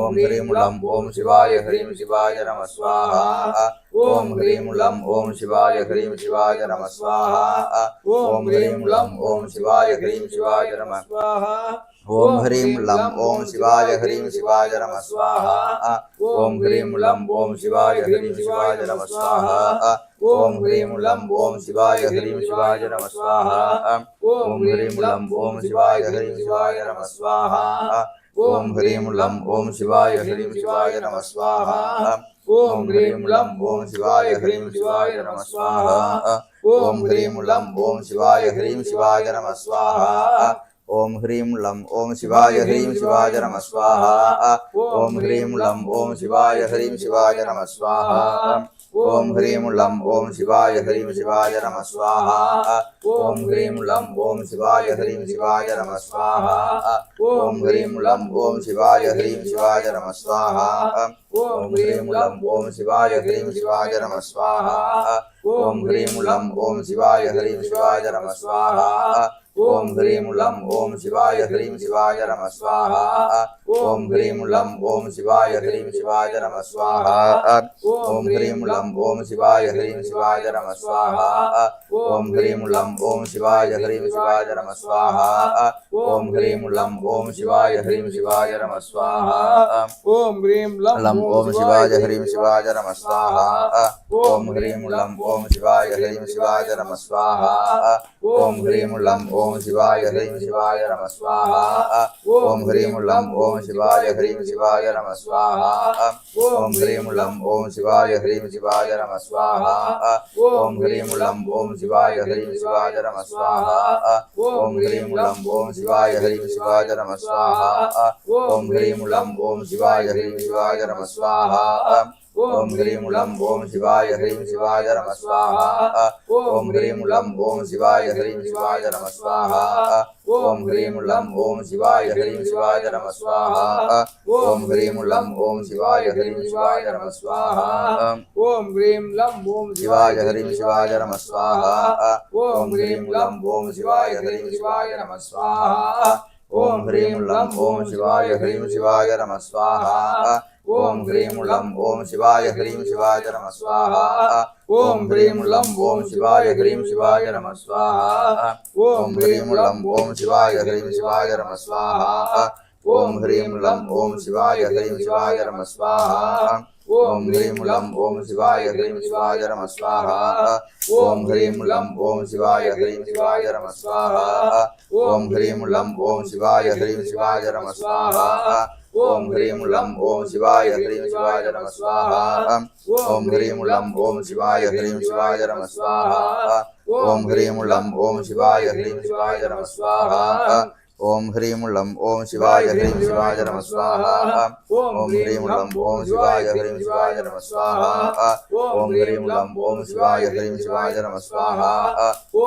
ओम ह्रीं लं ओम शिवाय ह्रीं शिवाय नमः स्वाहा ओम ह्रीं लं ओम शिवाय ह्रीं शिवाय नमः स्वाहा ओम ह्रीं लं ओम शिवाय ह्रीं शिवाय नमः स्वाहा ओम ह्रीं लं ओम शिवाय ह्रीं शिवाय नमः स्वाहा ओम ह्रीं लं ओम शिवाय ह्रीं शिवाय नमः स्वाहा ओम ह्रीं लं ओम शिवाय ह्रीं शिवाय नमः स्वाहा ओम ह्रीं लं ओम शिवाय ह्रीं शिवाय नमः स्वाहा ओम ह्रीं लं ओम शिवाय ह्रीं शिवाय नमः स्वाहा ओम ह्रीं लं ओम शिवाय ह्रीं शिवाय नमः स्वाहा ओम ह्रीं लं ओम शिवाय ह्रीं शिवाय नमः स्वाहा ओम ह्रीं लं ओम शिवाय ह्रीं शिवाय नमः स्वाहा ओम ह्रीं लं ओम शिवाय ह्रीं शिवाय नमः स्वाहा ओम ह्रीं लं ओम शिवाय ह्रीं शिवाय नमः स्वाहा ओम ह्रीं लं ओम शिवाय ह्रीं शिवाय नमः स्वाहा ओम ह्रीं लं ओम शिवाय ह्रीं शिवाय नमः स्वाहा ओम ह्रीं लं ओम शिवाय ह्रीं शिवाय नमः स्वाहा ओम ह्रीं लं ओम शिवाय ह्रीं शिवाय नमः स्वाहा ओम ह्रीं लं ओम शिवाय ह्रीं शिवाय नमः स्वाहा ओम ह्रीं लं ओम शिवाय ह्रीं शिवाय नमः स्वाहा ओम ह्रीं लं ओम शिवाय ह्रीं शिवाय नमः स्वाहा ओम ह्रीं लं ओम शिवाय ह्रीं शिवाय नमः स्वाहा ओम ह्रीं लं ओम शिवाय ह्रीं शिवाय नमः स्वाहा ओम ह्रीं लं ओम शिवाय ह्रीं शिवाय नमः स्वाहा ओम ह्रीं लं ओम शिवाय ह्रीं शिवाय नमः स्वाहा ओम ह्रीं लं ओम ஓம் சிவாய ஹ்ரீம் சிவாய நம ஸ்வாஹா ஓம் ஹ்ரீம் லம் ஓம் சிவாய ஹ்ரீம் சிவாய நம ஸ்வாஹா ஓம் ஹ்ரீம் லம் ஓம் சிவாய ஹ்ரீம் சிவாய நம ஸ்வாஹா ஓம் ஹ்ரீம் லம் ஓம் சிவாய ஹ்ரீம் சிவாய நம ஸ்வாஹா ஓம் ஹ்ரீம் லம் ஓம் சிவாய ஹ்ரீம் சிவாய நம ஸ்வாஹா ஓம் ஹ்ரீம் லம் ஓம் சிவாய ஹ்ரீம் சிவாய நம ஸ்வாஹா ஓம் ஹ்ரீம் லம் ஓம் சிவாய ஹ்ரீம் சிவாய நம ஸ்வாஹா ஓம் ஹ்ரீம் லம் ஓம் சிவாய ஹ்ரீம் சிவாய நம ஸ்வாஹா ஓம் ஹ்ரீம் லம் ஓம் சிவாய ஹ்ரீம் சிவாய நம ஸ்வாஹா ஓம் ஹ்ரீம் லம் ஓம் சிவாய ஹ்ரீம் சிவாய நம ஸ்வாஹா ஓம் ஹ்ரீம் லம் ஓம் சிவாய ஹ்ரீம் சிவாய நம ஸ்வாஹா ஓம் ஹ்ரீம் லம் ஓம் சிவாய ஹ்ரீம் சிவாய நம ஸ்வாஹா ஓம் ஹ்ரீம் லம் ஓம் சிவாய ஹ்ரீம் சிவாய நம ஸ்வாஹா ஓம் ஹ்ரீம் லம் ஓம் சிவாய ஹ்ரீம் சிவாய நம ஸ்வாஹா ஓம் ஹ்ரீம் லம் ஓம் சிவாய ஹ்ரீம் சிவாய நம ஸ்வாஹா ஓம் ஹ்ரீம் லம் ஓம் சிவாய ஹ்ரீம் சிவாய நம ஸ்வாஹா ஓம் ஹ்ரீம் லம் ஓம் சிவாய ஹ்ரீம் சிவாய நம ஸ்வாஹா ஓம் ஹ்ரீம் லம் ஓம் சிவாய ஹ்ரீம் சிவாய நம ஸ்வாஹா ஓம் ஹ்ரீம் லம் ஓம் சிவாய ஹ்ரீம் சிவாய நம ஸ்வாஹா ஓம் ஹ்ரீம் லம் ஓம் சிவாய ஹ்ரீம் சிவாய நம ஸ்வாஹா ஓம் ஹ்ரீம் லம் ஓம் சிவாய ஹ்ரீம் சிவாய நம ஸ்வாஹா ஓம் ஹ்ரீம் லம் ஓம் சிவாய ஹ்ரீம் சிவாய நம ஸ்வாஹா ஓம் ஹ்ரீம் லம் ஓம் சிவாய ஹ்ரீம் சிவாய நம ஸ்வாஹா ஓம் ஹ்ரீம் லம் ஓம் சிவாய ஹ்ரீம் சிவாய நம ஸ்வாஹா ஓம் ஹ்ரீம் லம் ஓம் சிவாய ஹ்ரீம் சிவாய நம ஸ்வாஹா ஓம் ஹ்ரீம் லம் ஓம் சிவாய ஹ்ரீம் சிவாய நம ஸ்வாஹா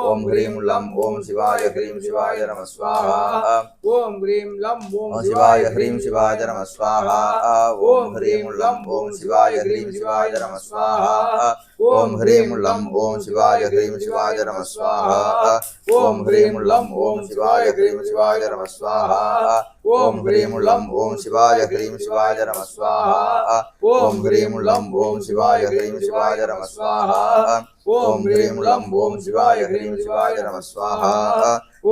ஓம் ஹ்ரீம் லம் ஓம் சிவாய ஹ்ரீம் சிவாய நம ஸ்வாஹா ஓம் ஹ்ரீம் லம் ஓம் சிவாய ஹ்ரீம் சிவாய நம ஸ்வாஹா ஓம் ஹ்ரீம் லம் ஓம் சிவாய ஹ்ரீம் சிவாய நம ஸ்வாஹா ஓம் ஹ்ரீம் லம் ஓம் சிவாய ஹ்ரீம் சிவாய நம ஸ்வாஹா ஓம் ஹ்ரீம் லம் ஓம் சிவாய ஹ்ரீம் சிவாய நம ஸ்வாஹா ஓம் ஹ்ரீம் லம் ஓம் சிவாய ஹ்ரீம் சிவாய நம ஸ்வாஹா ஓம் ஹ்ரீம் லம் ஓம் சிவாய ஹ்ரீம் சிவாய நம ஸ்வாஹா ஓம் ஹ்ரீம் லம் ஓம் சிவாய ஹ்ரீம் சிவாய நம ஸ்வாஹா ஓம் ஹ்ரீம் லம் ஓம் சிவாய ஹ்ரீம் சிவாய நம ஸ்வாஹா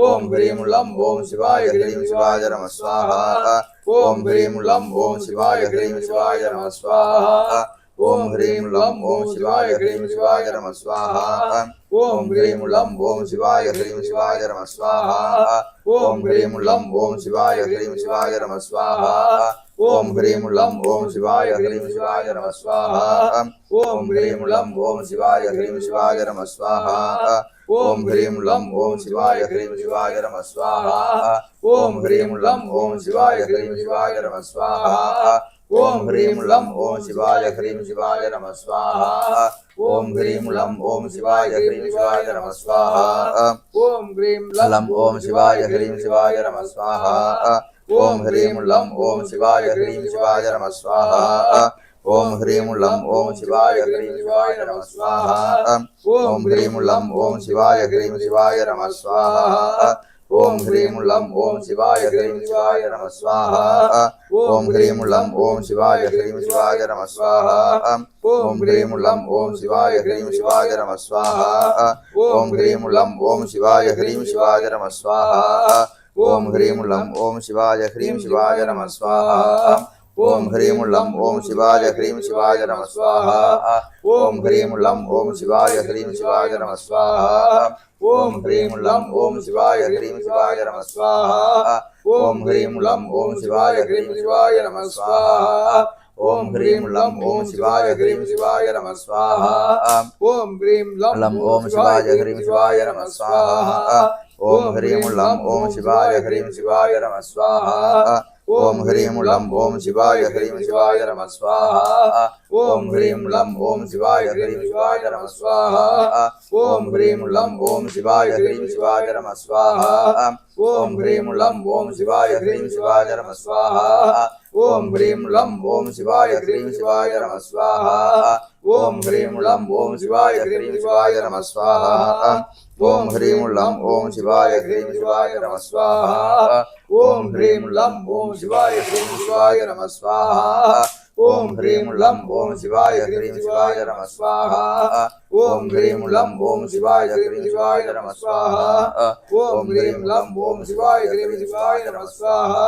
ஓம் ஹ்ரீம் லம் ஓம் சிவாய ஹ்ரீம் சிவாய நம ஸ்வாஹா ஓம் ஹ்ரீம் லம் ஓம் சிவாய ஹ்ரீம் சிவாய நம ஸ்வாஹா ஓம் ஹ்ரீம் லம் ஓம் சிவாய ஹ்ரீம் சிவாய நம ஸ்வாஹா ஓம் ஹ்ரீம் லம் ஓம் சிவாய ஹ்ரீம் சிவாய நம ஸ்வாஹா ஓம் ஹ்ரீம் லம் ஓம் சிவாய ஹ்ரீம் சிவாய நம ஸ்வாஹா ஓம் ஹ்ரீம் லம் ஓம் சிவாய ஹ்ரீம் சிவாய நம ஸ்வாஹா ஓம் ஹ்ரீம் லம் ஓம் சிவாய ஹ்ரீம் சிவாய நம ஸ்வாஹா ஓம் ஹ்ரீம் லம் ஓம் சிவாய ஹ்ரீம் சிவாய நம ஸ்வாஹா ஓம் ஹ்ரீம் லம் ஓம் சிவாய ஹ்ரீம் சிவாய நம ஸ்வாஹா ஓம் ஹ்ரீம் லம் ஓம் சிவாய ஹ்ரீம் சிவாய நம ஸ்வாஹா ஓம் ஹ்ரீம் லம் ஓம் சிவாய ஹ்ரீம் சிவாய நம ஸ்வாஹா ஓம் ஹ்ரீம் லம் ஓம் சிவாய ஹ்ரீம் சிவாய நம ஸ்வாஹா ஓம் ஹ்ரீம் லம் ஓம் சிவாய ஹ்ரீம் சிவாய நம ஸ்வாஹா ஓம் ஹ்ரீம் லம் ஓம் சிவாய ஹ்ரீம் சிவாய நம ஸ்வாஹா ஓம் ஹ்ரீம் லம் ஓம் சிவாய ஹ்ரீம் சிவாய நம ஸ்வாஹா ஓம் ஹ்ரீம் லம் ஓம் சிவாய ஹ்ரீம் சிவாய நம ஸ்வாஹா ஓம் ஹ்ரீம் லம் ஓம் சிவாய ஹ்ரீம் சிவாய நம ஸ்வாஹா ஓம் ஹ்ரீம் லம் ஓம் சிவாய ஹ்ரீம் சிவாய நம ஸ்வாஹா ஓம் ஹ்ரீம் லம் ஓம் சிவாய ஹ்ரீம் சிவாய நம ஸ்வாஹா ஓம் ஹ்ரீம் லம் ஓம் சிவாய ஹ்ரீம் சிவாய நம ஸ்வாஹா ஓம் ஹ்ரீம் லம் ஓம் சிவாய ஹ்ரீம் சிவாய நம ஸ்வாஹா ஓம் ஹ்ரீம் லம் ஓம் சிவாய ஹ்ரீம் சிவாய நம ஸ்வாஹா ஓம் ஹ்ரீம் லம் ஓம் சிவாய ஹ்ரீம் சிவாய நம ஸ்வாஹா ஓம் ஹ்ரீம் லம் ஓம் சிவாய ஹ்ரீம் சிவாய நம ஸ்வாஹா ஓம் ஹ்ரீம் லம் ஓம் சிவாய ஹ்ரீம் சிவாய நம ஸ்வாஹா ஓம் ஹ்ரீம் லம் ஓம் சிவாய ஹ்ரீம் சிவாய நம ஸ்வாஹா ஓம் ஹ்ரீம் லம் ஓம் சிவாய ஹ்ரீம் சிவாய நம ஸ்வாஹா ஓம் ஹ்ரீம் லம் ஓம் சிவாய ஹ்ரீம் சிவாய நம ஸ்வாஹா ஓம் ஹ்ரீம் லம் ஓம் சிவாய ஹ்ரீம் சிவாய நம ஸ்வாஹா ஓம் ஹ்ரீம் லம் ஓம் சிவாய ஹ்ரீம் சிவாய நம ஸ்வாஹா ஓம் ஹ்ரீம் லம் ஓம் சிவாய ஹ்ரீம் சிவாய நம ஸ்வாஹா ஓம் ஹ்ரீம் லம் ஓம் சிவாய ஹ்ரீம் சிவாய நம ஸ்வாஹா ஓம் ஹ்ரீம் லம் ஓம் சிவாய ஹ்ரீம் சிவாய நம ஸ்வாஹா ஓம் ஹ்ரீம் லம் ஓம் சிவாய ஹ்ரீம் சிவாய நம ஸ்வாஹா ஓம் ஹ்ரீம் லம் ஓம் சிவாய ஹ்ரீம் சிவாய நம ஸ்வாஹா ஓம் ஹ்ரீம் லம் ஓம் சிவாய ஹ்ரீம் சிவாய நம ஸ்வாஹா ஓம் ஹ்ரீம் லம் ஓம் சிவாய ஹ்ரீம் சிவாய நம ஸ்வாஹா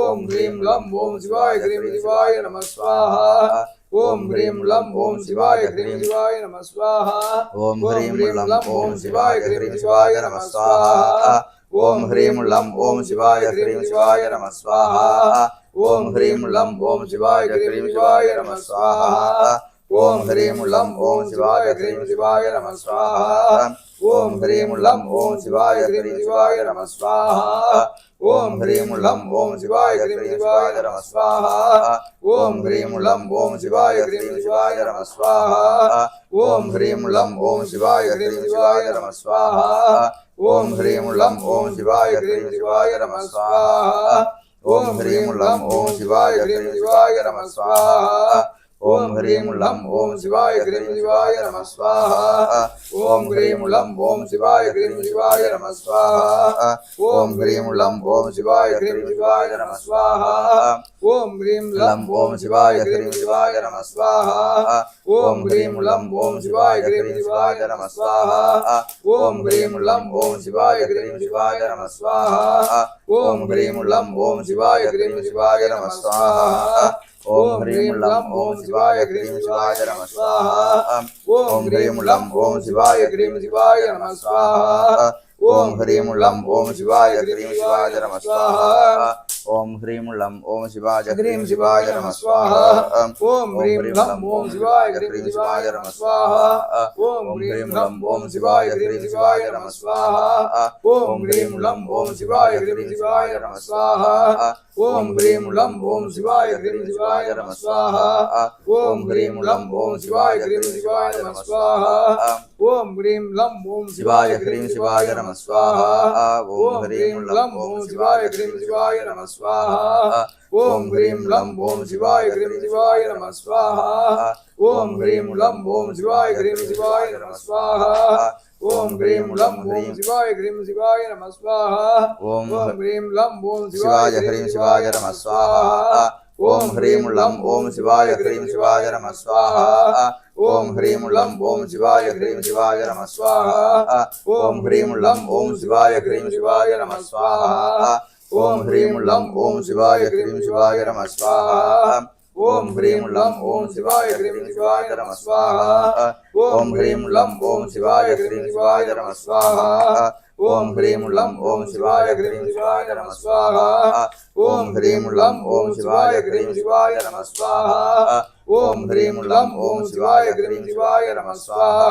ஓம் ஹ்ரீம் லம் ஓம் சிவாய ஹ்ரீம் சிவாய நம ஸ்வாஹா ஓம் ஹ்ரீம் லம் ஓம் சிவாய ஹ்ரீம் சிவாய நம ஸ்வாஹா ஓம் ஹ்ரீம் லம் ஓம் சிவாய ஹ்ரீம் சிவாய நம ஸ்வாஹா ஓம் ஹ்ரீம் லம் ஓம் சிவாய ஹ்ரீம் சிவாய நம ஸ்வாஹா ஓம் ஹ்ரீம் லம் ஓம் சிவாய ஹ்ரீம் சிவாய நம ஸ்வாஹா ஓம் ஹ்ரீம் லம் ஓம் சிவாய ஹ்ரீம் சிவாய நம ஸ்வாஹா ஓம் ஹ்ரீம் லம் ஓம் சிவாய ஹ்ரீம் சிவாய நம ஸ்வாஹா ஓம் ஹ்ரீம் லம் ஓம் சிவாய ஹ்ரீம் சிவாய நம ஸ்வாஹா ஓம் ஹ்ரீம் லம் ஓம் சிவாய ஹ்ரீம் சிவாய நம ஸ்வாஹா ஓம் ஹ்ரீம் லம் ஓம் சிவாய ஹ்ரீம் சிவாய நம ஸ்வாஹா ஓம் ஹ்ரீம் லம் ஓம் சிவாய ஹ்ரீம் சிவாய நம ஸ்வாஹா ஓம் ஹ்ரீம் லம் ஓம் சிவாய ஹ்ரீம் சிவாய நம ஸ்வாஹா ஓம் ஹ்ரீம் லம் ஓம் சிவாய ஹ்ரீம் சிவாய நம ஸ்வாஹா ஓம் ஹ்ரீம் லம் ஓம் சிவாய ஹ்ரீம் சிவாய நம ஸ்வாஹா ஓம் ஹ்ரீம் லம் ஓம் சிவாய ஹ்ரீம் சிவாய நம ஸ்வாஹா ஓம் ஹ்ரீம் லம் ஓம் சிவாய ஹ்ரீம் சிவாய நம ஸ்வாஹா ஓம் ஹ்ரீம் லம் ஓம் சிவாய ஹ்ரீம் சிவாய நம ஸ்வாஹா ஓம் ஹ்ரீம் லம் ஓம் சிவாய ஹ்ரீம் சிவாய நம ஸ்வாஹா ஓம் ஹ்ரீம் லம் ஓம் சிவாய ஹ்ரீம் சிவாய நம ஸ்வாஹா ஓம் ஹ்ரீம் லம் ஓம் சிவாய ஹ்ரீம் சிவாய நம ஸ்வாஹா ஓம் ஹ்ரீம் லம் ஓம் சிவாய ஹ்ரீம் சிவாய நம ஸ்வாஹா ஓம் ஹ்ரீம் லம் ஓம் சிவாய ஹ்ரீம் சிவாய நம ஸ்வாஹா ஓம் ஹ்ரீம் லம் ஓம் சிவாய ஹ்ரீம் சிவாய நம ஸ்வாஹா ஓம் ஹ்ரீம் லம் ஓம் சிவாய ஹ்ரீம் சிவாய நம ஸ்வாஹா ஓம் ஹ்ரீம் லம் ஓம் சிவாய ஹ்ரீம் சிவாய நம ஸ்வாஹா ஓம் ஹ்ரீம் லம் ஓம் சிவாய ஹ்ரீம் சிவாய நம ஸ்வாஹா ஓம் ஹ்ரீம் லம் ஓம் சிவாய ஹ்ரீம் சிவாய நம ஸ்வாஹா ஓம் ஹ்ரீம் லம் ஓம் சிவாய ஹ்ரீம் சிவாய நம ஸ்வாஹா ஓம் ஹ்ரீம் லம் ஓம் சிவாய ஹ்ரீம் சிவாய நம ஸ்வாஹா ஓம் ஹ்ரீம் லம் ஓம் சிவாய ஹ்ரீம் சிவாய நம ஸ்வாஹா ஓம் ஹ்ரீம் லம் ஓம் சிவாய ஹ்ரீம் சிவாய நம ஸ்வாஹா ஓம் ஹ்ரீம் லம் ஓம் சிவாய ஹ்ரீம் சிவாய நம ஸ்வாஹா ஓம் ஹ்ரீம் லம் ஓம் சிவாய ஹ்ரீம் சிவாய நம ஸ்வாஹா ஓம் ஹ்ரீம் லம் ஓம் சிவாய ஹ்ரீம் சிவாய நம ஸ்வாஹா ஓம் ஹ்ரீம் லம் ஓம் சிவாய ஹ்ரீம் சிவாய நம ஸ்வாஹா ஓம் ஹ்ரீம் லம் ஓம் சிவாய ஹ்ரீம் சிவாய நம ஸ்வாஹா ஓம் ஹ்ரீம் லம் ஓம் சிவாய ஹ்ரீம் சிவாய நம ஸ்வாஹா ஓம் ஹ்ரீம் லம் ஓம் சிவாய ஹ்ரீம் சிவாய நம ஸ்வாஹா ஓம் ஹ்ரீம் லம் ஓம் சிவாய ஹ்ரீம் சிவாய நம ஸ்வாஹா ஓம் ஹ்ரீம் லம் ஓம் சிவாய ஹ்ரீம் சிவாய நம ஸ்வாஹா ஓம் ஹ்ரீம் லம் ஓம் சிவாய ஹ்ரீம் சிவாய நம ஸ்வாஹா ஓம் ஹ்ரீம் லம் ஓம் சிவாய ஹ்ரீம் சிவாய நம ஸ்வாஹா ஓம் ஹ்ரீம் லம் ஓம் சிவாய ஹ்ரீம் சிவாய நம ஸ்வாஹா ஓம் ஹ்ரீம் லம் ஓம் சிவாய ஹ்ரீம் சிவாய நம ஸ்வாஹா ஓம் ஹ்ரீம் லம் ஓம் சிவாய ஹ்ரீம் சிவாய நம ஸ்வாஹா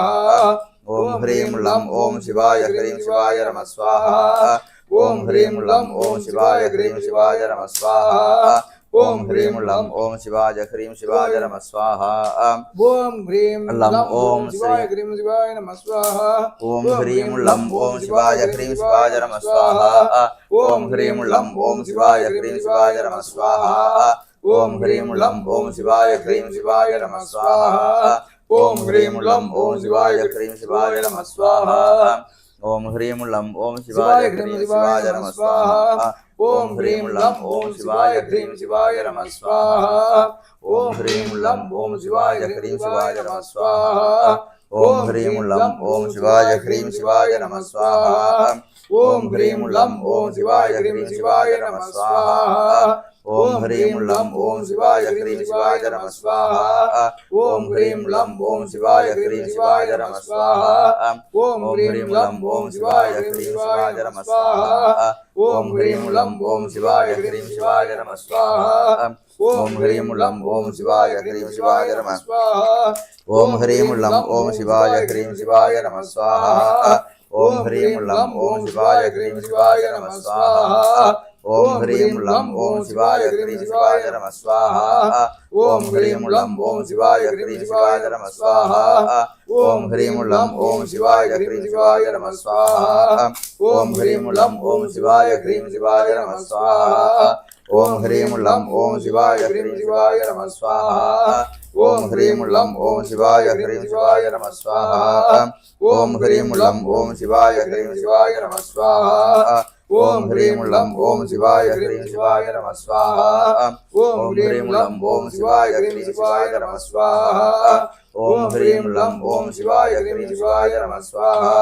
ஓம் ஹ்ரீம் லம் ஓம் சிவாய ஹ்ரீம் சிவாய நம ஸ்வாஹா ஓம் ஹ்ரீம் லம் ஓம் சிவாய ஹ்ரீம் சிவாய நம ஸ்வாஹா ஓம் ஹ்ரீம் லம் ஓம் சிவாய ஹ்ரீம் சிவாய நம ஸ்வாஹா ஓம் ஹ்ரீம் லம் ஓம் சிவாய ஹ்ரீம் சிவாய நம ஸ்வாஹா ஓம் ஹ்ரீம் லம் ஓம் சிவாய ஹ்ரீம் சிவாய நம ஸ்வாஹா ஓம் ஹ்ரீம் லம் ஓம் சிவாய ஹ்ரீம் சிவாய நம ஸ்வாஹா ஓம் ஹ்ரீம் லம் ஓம் சிவாய ஹ்ரீம் சிவாய நம ஸ்வாஹா ஓம் ஹ்ரீம் லம் ஓம் சிவாய ஹ்ரீம் சிவாய நம ஸ்வாஹா ஓம் ஹ்ரீம் லம் ஓம் சிவாய ஹ்ரீம் சிவாய நம ஸ்வாஹா ஓம் ஹ்ரீம் லம் ஓம் சிவாய ஹ்ரீம் சிவாய நம ஸ்வாஹா ஓம் ஹ்ரீம் லம் ஓம் சிவாய ஹ்ரீம் சிவாய நம ஸ்வாஹா ஓம் ஹ்ரீம் லம் ஓம் சிவாய ஹ்ரீம் சிவாய நம ஸ்வாஹா ஓம் ஹ்ரீம் லம் ஓம் சிவாய ஹ்ரீம் சிவாய நம ஸ்வாஹா ஓம் ஹ்ரீம் லம் ஓம் சிவாய ஹ்ரீம் சிவாய நம ஸ்வாஹா ஓம் ஹ்ரீம் லம் ஓம் சிவாய ஹ்ரீம் சிவாய நம ஸ்வாஹா ஓம் ஹ்ரீம் லம் ஓம் சிவாய ஹ்ரீம் சிவாய நம ஸ்வாஹா ஓம் ஹ்ரீம் லம் ஓம் சிவாய ஹ்ரீம் சிவாய நம ஸ்வாஹா ஓம் ஹ்ரீம் லம் ஓம் சிவாய ஹ்ரீம் சிவாய நம ஸ்வாஹா ஓம் ஹ்ரீம் லம் ஓம் சிவாய ஹ்ரீம் சிவாய நம ஸ்வாஹா ஓம் ஹ்ரீம் லம் ஓம் சிவாய ஹ்ரீம் சிவாய நம ஸ்வாஹா ஓம் ஹ்ரீம் லம் ஓம் சிவாய ஹ்ரீம் சிவாய நம ஸ்வாஹா ஓம் ஹ்ரீம் லம் ஓம் சிவாய ஹ்ரீம் சிவாய நம ஸ்வாஹா ஓம் ஹ்ரீம் லம் ஓம் சிவாய ஹ்ரீம் சிவாய நம ஸ்வாஹா ஓம் ஹ்ரீம் லம் ஓம் சிவாய ஹ்ரீம் சிவாய நம ஸ்வாஹா ஓம் ஹ்ரீம் லம் ஓம் சிவாய ஹ்ரீம் சிவாய நம ஸ்வாஹா ஓம் ஹ்ரீம் லம் ஓம் சிவாய ஹ்ரீம் சிவாய நம ஸ்வாஹா ஓம் ஹ்ரீம் லம் ஓம் சிவாய ஹ்ரீம் சிவாய நம ஸ்வாஹா ஓம் ஹ்ரீம் லம் ஓம் சிவாய ஹ்ரீம் சிவாய நம ஸ்வாஹா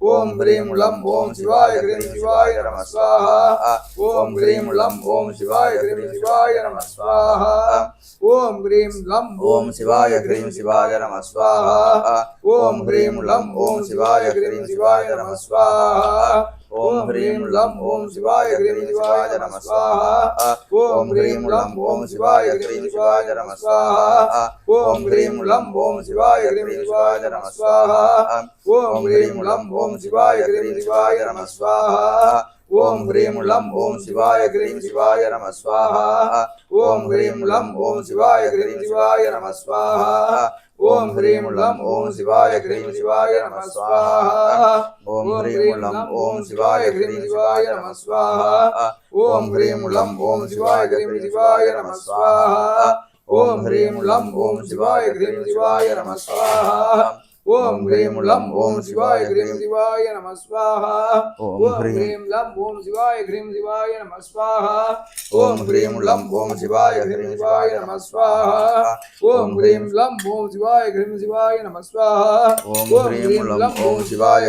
ஓம் ஹ்ரீம் லம் ஓம் சிவாய ஹ்ரீம் சிவாய நம ஸ்வாஹா ஓம் ஹ்ரீம் லம் ஓம் சிவாய ஹ்ரீம் சிவாய நம ஸ்வாஹா ஓம் ஹ்ரீம் லம் ஓம் சிவாய ஹ்ரீம் சிவாய நம ஸ்வாஹா ஓம் ஹ்ரீம் லம் ஓம் சிவாய ஹ்ரீம் சிவாய நம ஸ்வாஹா ஓம் ஹ்ரீம் லம் ஓம் சிவாய ஹ்ரீம் சிவாய நம ஸ்வாஹா. ஓம் ஹ்ரீம் லம் ஓம் சிவாய ஹ்ரீம் சிவாய நம ஸ்வாஹா. ஓம் ஹ்ரீம் லம் ஓம் சிவாய ஹ்ரீம் சிவாய நம ஸ்வாஹா. ஓம் ஹ்ரீம் லம் ஓம் சிவாய ஹ்ரீம் சிவாய நம ஸ்வாஹா. ஓம் ஹ்ரீம் லம் ஓம் சிவாய ஹ்ரீம் சிவாய நம ஸ்வாஹா. ஓம் ஹ்ரீம் லம் ஓம் சிவாய ஹ்ரீம் சிவாய நம ஸ்வாஹா. ஓம் ஹ்ரீம் லம் ஓம் சிவாய ஹ்ரீம் சிவாய நம ஸ்வாஹா. ஓம் ஹ்ரீம் லம் ஓம் சிவாய ஹ்ரீம் சிவாய நம ஸ்வாஹா. ஓம் ஹ்ரீம் லம் ஓம் சிவாய ஹ்ரீம் சிவாய நம ஸ்வாஹா. ஓம் ஹ்ரீம் லம் ஓம் சிவாய ஹ்ரீம் சிவாய நம ஸ்வாஹா. ஓம் ஹ்ரீம் லம் ஓம் சிவாய ஹ்ரீம் சிவாய நம ஸ்வாஹா. ஓம் ஹ்ரீம் லம் ஓம் சிவாய ஹ்ரீம் சிவாய நம ஸ்வாஹா. ஓம் ஹ்ரீம் லம் ஓம் சிவாய ஹ்ரீம் சிவாய நம ஸ்வாஹா. ஓம் ஹ்ரீம் லம் ஓம் சிவாய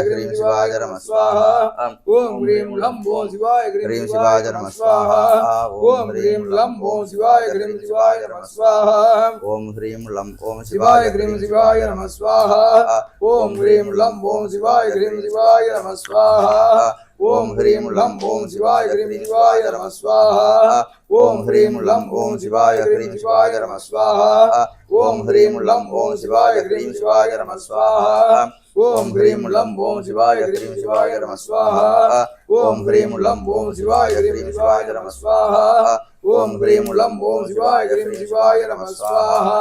ஹ்ரீம் சிவாய நம ஸ்வாஹா. ஓம் ஹ்ரீம் லம் ஓம் சிவாய ஹ்ரீம் சிவாய நம ஸ்வாஹா. ஓம் ஹ்ரீம் லம் ஓம் சிவாய ஹ்ரீம் சிவாய நம ஸ்வாஹா. ஓம் ஹ்ரீம் லம் ஓம் சிவாய ஹ்ரீம் சிவாய நம ஸ்வாஹா. ஓம் ஹ்ரீம் லம் ஓம் சிவாய ஹ்ரீம் சிவாய நம ஸ்வாஹா. ஓம் ஹ்ரீம் லம் ஓம் சிவாய ஹ்ரீம் சிவாய நம ஸ்வாஹா. ஓம் ஹ்ரீம் லம் ஓம் சிவாய ஹ்ரீம் சிவாய நம ஸ்வாஹா. ஓம் ஹ்ரீம் லம் ஓம் சிவாய ஹ்ரீம் சிவாய நம ஸ்வாஹா. ஓம் ஹ்ரீம் லம் ஓம் சிவாய ஹ்ரீம் சிவாய நம ஸ்வாஹா. ஓம் ஹ்ரீம் லம் ஓம் சிவாய ஹ்ரீம் சிவாய நம ஸ்வாஹா. ஓம் ஹ்ரீம் லம் ஓம் சிவாய ஹ்ரீம் சிவாய நம ஸ்வாஹா.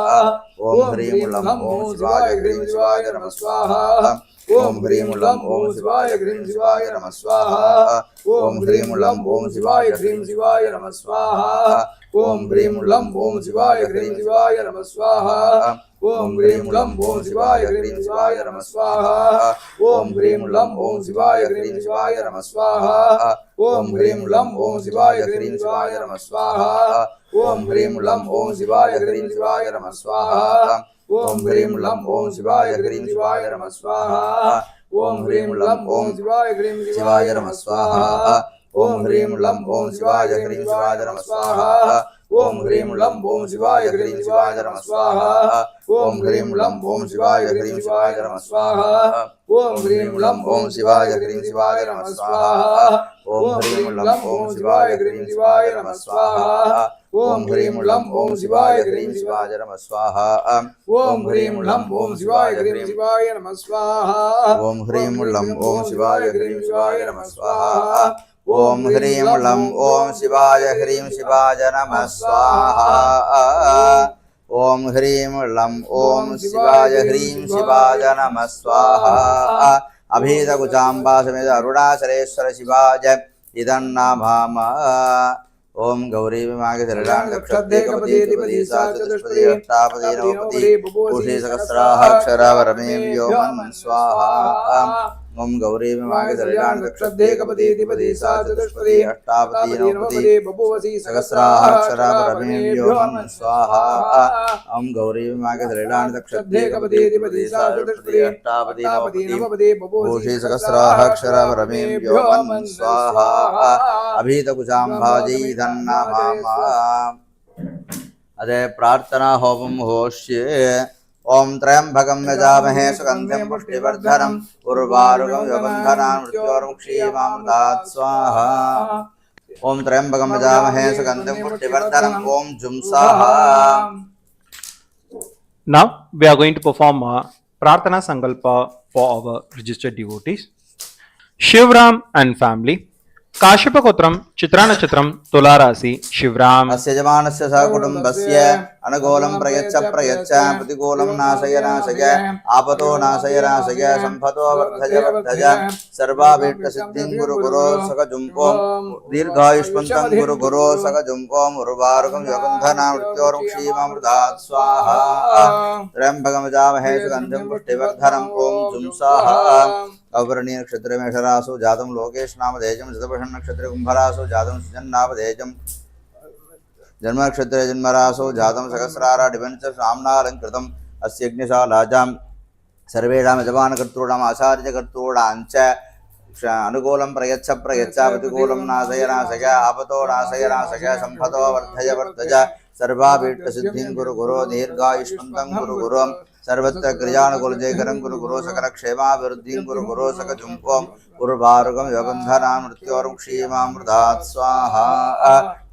ஓம் ஹ்ரீம் லம் ஓம் சிவாய ஹ்ரீம் சிவாய நம ஸ்வாஹா. ஓம் ஹ்ரீம் லம் ஓம் சிவாய ஹ்ரீம் சிவாய நம ஸ்வாஹா. ஓம் ஹ்ரீம் லம் ஓம் சிவாய ஹ்ரீம் சிவாய நம ஸ்வாஹா. ஓம் ஹ்ரீம் லம் ஓம் சிவாய ஹ்ரீம் சிவாய நம ஸ்வாஹா. ஓம் ஹ்ரீம் லம் ஓம் சிவாய ஹ்ரீம் சிவாய நம ஸ்வாஹா. ஓம் ஹ்ரீம் லம் ஓம் சிவாய ஹ்ரீம் சிவாய நம ஸ்வாஹா. ஓம் ஹ்ரீம் லம் ஓம் சிவாய ஹ்ரீம் சிவாய நம ஸ்வாஹா. ஓம் ஹ்ரீம் லம் ஓம் சிவாய ஹ்ரீம் சிவாய நம ஸ்வாஹா. ஓம் ஹ்ரீம் லம் ஓம் சிவாய ஹ்ரீம் சிவாய நம ஸ்வாஹா. ஓம் ஹ்ரீம் லம் ஓம் சிவாய ஹ்ரீம் சிவாய நம ஸ்வாஹா. ஓம் ஹ்ரீம் லம் ஓம் சிவாய ஹ்ரீம் சிவாய நம ஸ்வாஹா. ஓம் ஹ்ரீம் லம் ஓம் சிவாய ஹ்ரீம் சிவாய நம ஸ்வாஹா. ஓம் ஹ்ரீம் லம் ஓம் சிவாய ஹ்ரீம் சிவாய நம ஸ்வாஹா. ஓம் ஹ்ரீம் லம் ஓம் சிவாய ஹ்ரீம் சிவாய நம ஸ்வாஹா. ஓம் ஹ்ரீம் லம் ஓம் சிவாய ஹ்ரீம் சிவாய நம ஸ்வாஹா. ஓம் ஹ்ரீம் லம் ஓம் சிவாய ஹ்ரீம் சிவாய நம ஸ்வாஹா. ஓம் ஹ்ரீம் லம் ஓம் சிவாய ஹ்ரீம் சிவாய நம ஸ்வாஹா. ஓம் ஹ்ரீம் லம் ஓம் சிவாய ஹ்ரீம் சிவாய நம ஸ்வாஹா. ஓம் ஹ்ரீம் லம் ஓம் சிவாய ஹ்ரீம் சிவாய நம ஸ்வாஹா. ஓம் ஹ்ரீம் லம் ஓம் சிவாய ஹ்ரீம் சிவாய நம ஸ்வாஹா. ஓம் ஹ்ரீம் லம் ஓம் சிவாய ஹ்ரீம் சிவாய நம ஸ்வாஹா. அபீத குஜாம்பா சமேத அருணாச்சலேஸ்வர சிவாய இதன்னாமாம. ஓம் கௌரி விமாக சரணான் கக்ஷதே கபதே திபதி சாச்சதுஷ்பதி அஷ்டாபதி நவபதி பூஷி சகஸ்ராஹாட்சரவரமே வ்யோமன் ஸ்வாஹா. ஓம் கௌரி விமாக சரணான் கக்ஷதே கபதே திபதி சாச்சதுஷ்பதி அஷ்டாபதி நவபதி பூஷி சகஸ்ராஹாட்சரவரமே வ்யோமன் ஸ்வாஹா. ஓம் கௌரி விமாக சரணான் கக்ஷதே கபதே திபதி சாச்சதுஷ்பதி அஷ்டாபதி நவபதி பூஷி சகஸ்ராஹாட்சரவரமே வ்யோமன் ஸ்வாஹா. அபீத குஜாம்பாஜி தன்னமாமா. அதே பிரார்த்தனா ஹோமம் ஹோஷ்யே. ஓம் த்ரயம்பகம் யஜாமஹே சுகந்திம் புஷ்டிவர்தனம் உர்வாருகம் யவந்தனான் மிருத்யோர்முக்ஷீமாம்ருதாத் ஸ்வாஹா. ஓம் த்ரயம்பகம் யஜாமஹே சுகந்திம் புஷ்டிவர்தனம். ஓம் ஜும் ஸ்வாஹா. Now we are going to perform a Prarthana Sankalpa for our registered devotees. Shivram and family. काश्यपगोत्रम Chitra नक्षत्रम तुला राशि शिवराम अस्य यजमानस्य सह कुटुम्बस्य अनुकूलं प्रयच्छ प्रयच्छ प्रतिकूलं नाशय नाशय आपतो नाशय नाशय सम्पतो वर्धय वर्धय सर्वाभीष्टसिद्धिं कुरु कुरु सकजुम्पो दीर्घायुष्मन्तं कुरु कुरु सकजुम्पो उर्वारुकं योगन्धना मृत्योर्मुक्षीमामृतात् स्वाहा. त्र्यम्बकं यजामहे सुगन्धिं पुष्टिवर्धनम्. ॐ जुं स्वाहा. अवर्णीय नक्षत्र मेषरासु जातं लोकेश नामधेयं शतपषण नक्षत्र कुंभरासु जातं सुजन्नामधेयं जन्म नक्षत्र जन्मरासु जातं सहस्राराढ्यपञ्च साम्नालंकृतम् अस्य यज्ञशालाजां सर्वेषां यजमानकर्तॄणाम् आचार्यकर्तॄणां च अनुकूलं प्रयच्छ प्रयच्छ प्रतिकूलं नाशय नाशय आपतो नाशय नाशय सम्पतो वर्धय वर्धय सर्वाभीष्टसिद्धिं कुरु कुरु दीर्घायुष्मन्तं कुरु कुरु सर्वत्र क्रियानुकूलजयकरं कुरु गुरो सकल क्षेमाभिवृद्धिं कुरु गुरो सक जुम्पों उर्वारुकं योगन्धनां मृत्योर्मुक्षीमामृतात् स्वाहा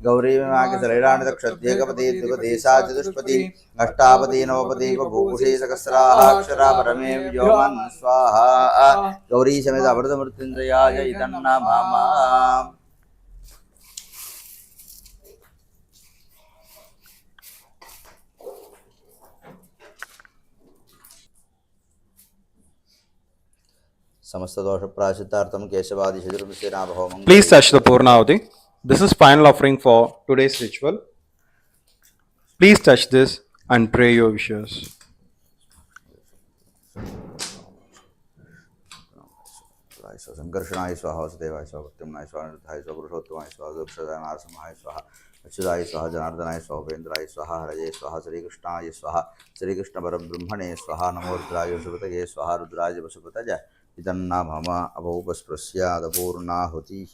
गौरी के शरीराणि दक्षद्येकपति द्विपदेशा चतुष्पति अष्टापति नवपति भूषी सहस्राक्षरा परमे व्योमन् स्वाहा गौरी समेत अमृत मृत्युंजयाय इदन्नमः समस्त दोष प्रायश्चित्तार्थं केशवादि चतुर्दशनाम होमं Please touch the Purnahuti. This is final offering for today's ritual. Please touch this and pray your wishes. संकर्षणाय स्वाहा वसुदेवाय स्वाहा प्रत्युम्नाय स्वाहा निरुद्धाय स्वाहा पुरुषोत्तमाय स्वाहा दुर्क्षदाय नारसिंहाय स्वाहा अच्युताय स्वाहा जनार्दनाय स्वाहा उपेन्द्राय स्वाहा हरये स्वाहा श्रीकृष्णाय स्वाहा श्रीकृष्ण परब्रह्मणे स्वाहा नमो रुद्राय वसुपतये स्वाहा रुद्राय वसुपतये इदन्नमः अभौपस्पृश्यादपूर्णाहुतिः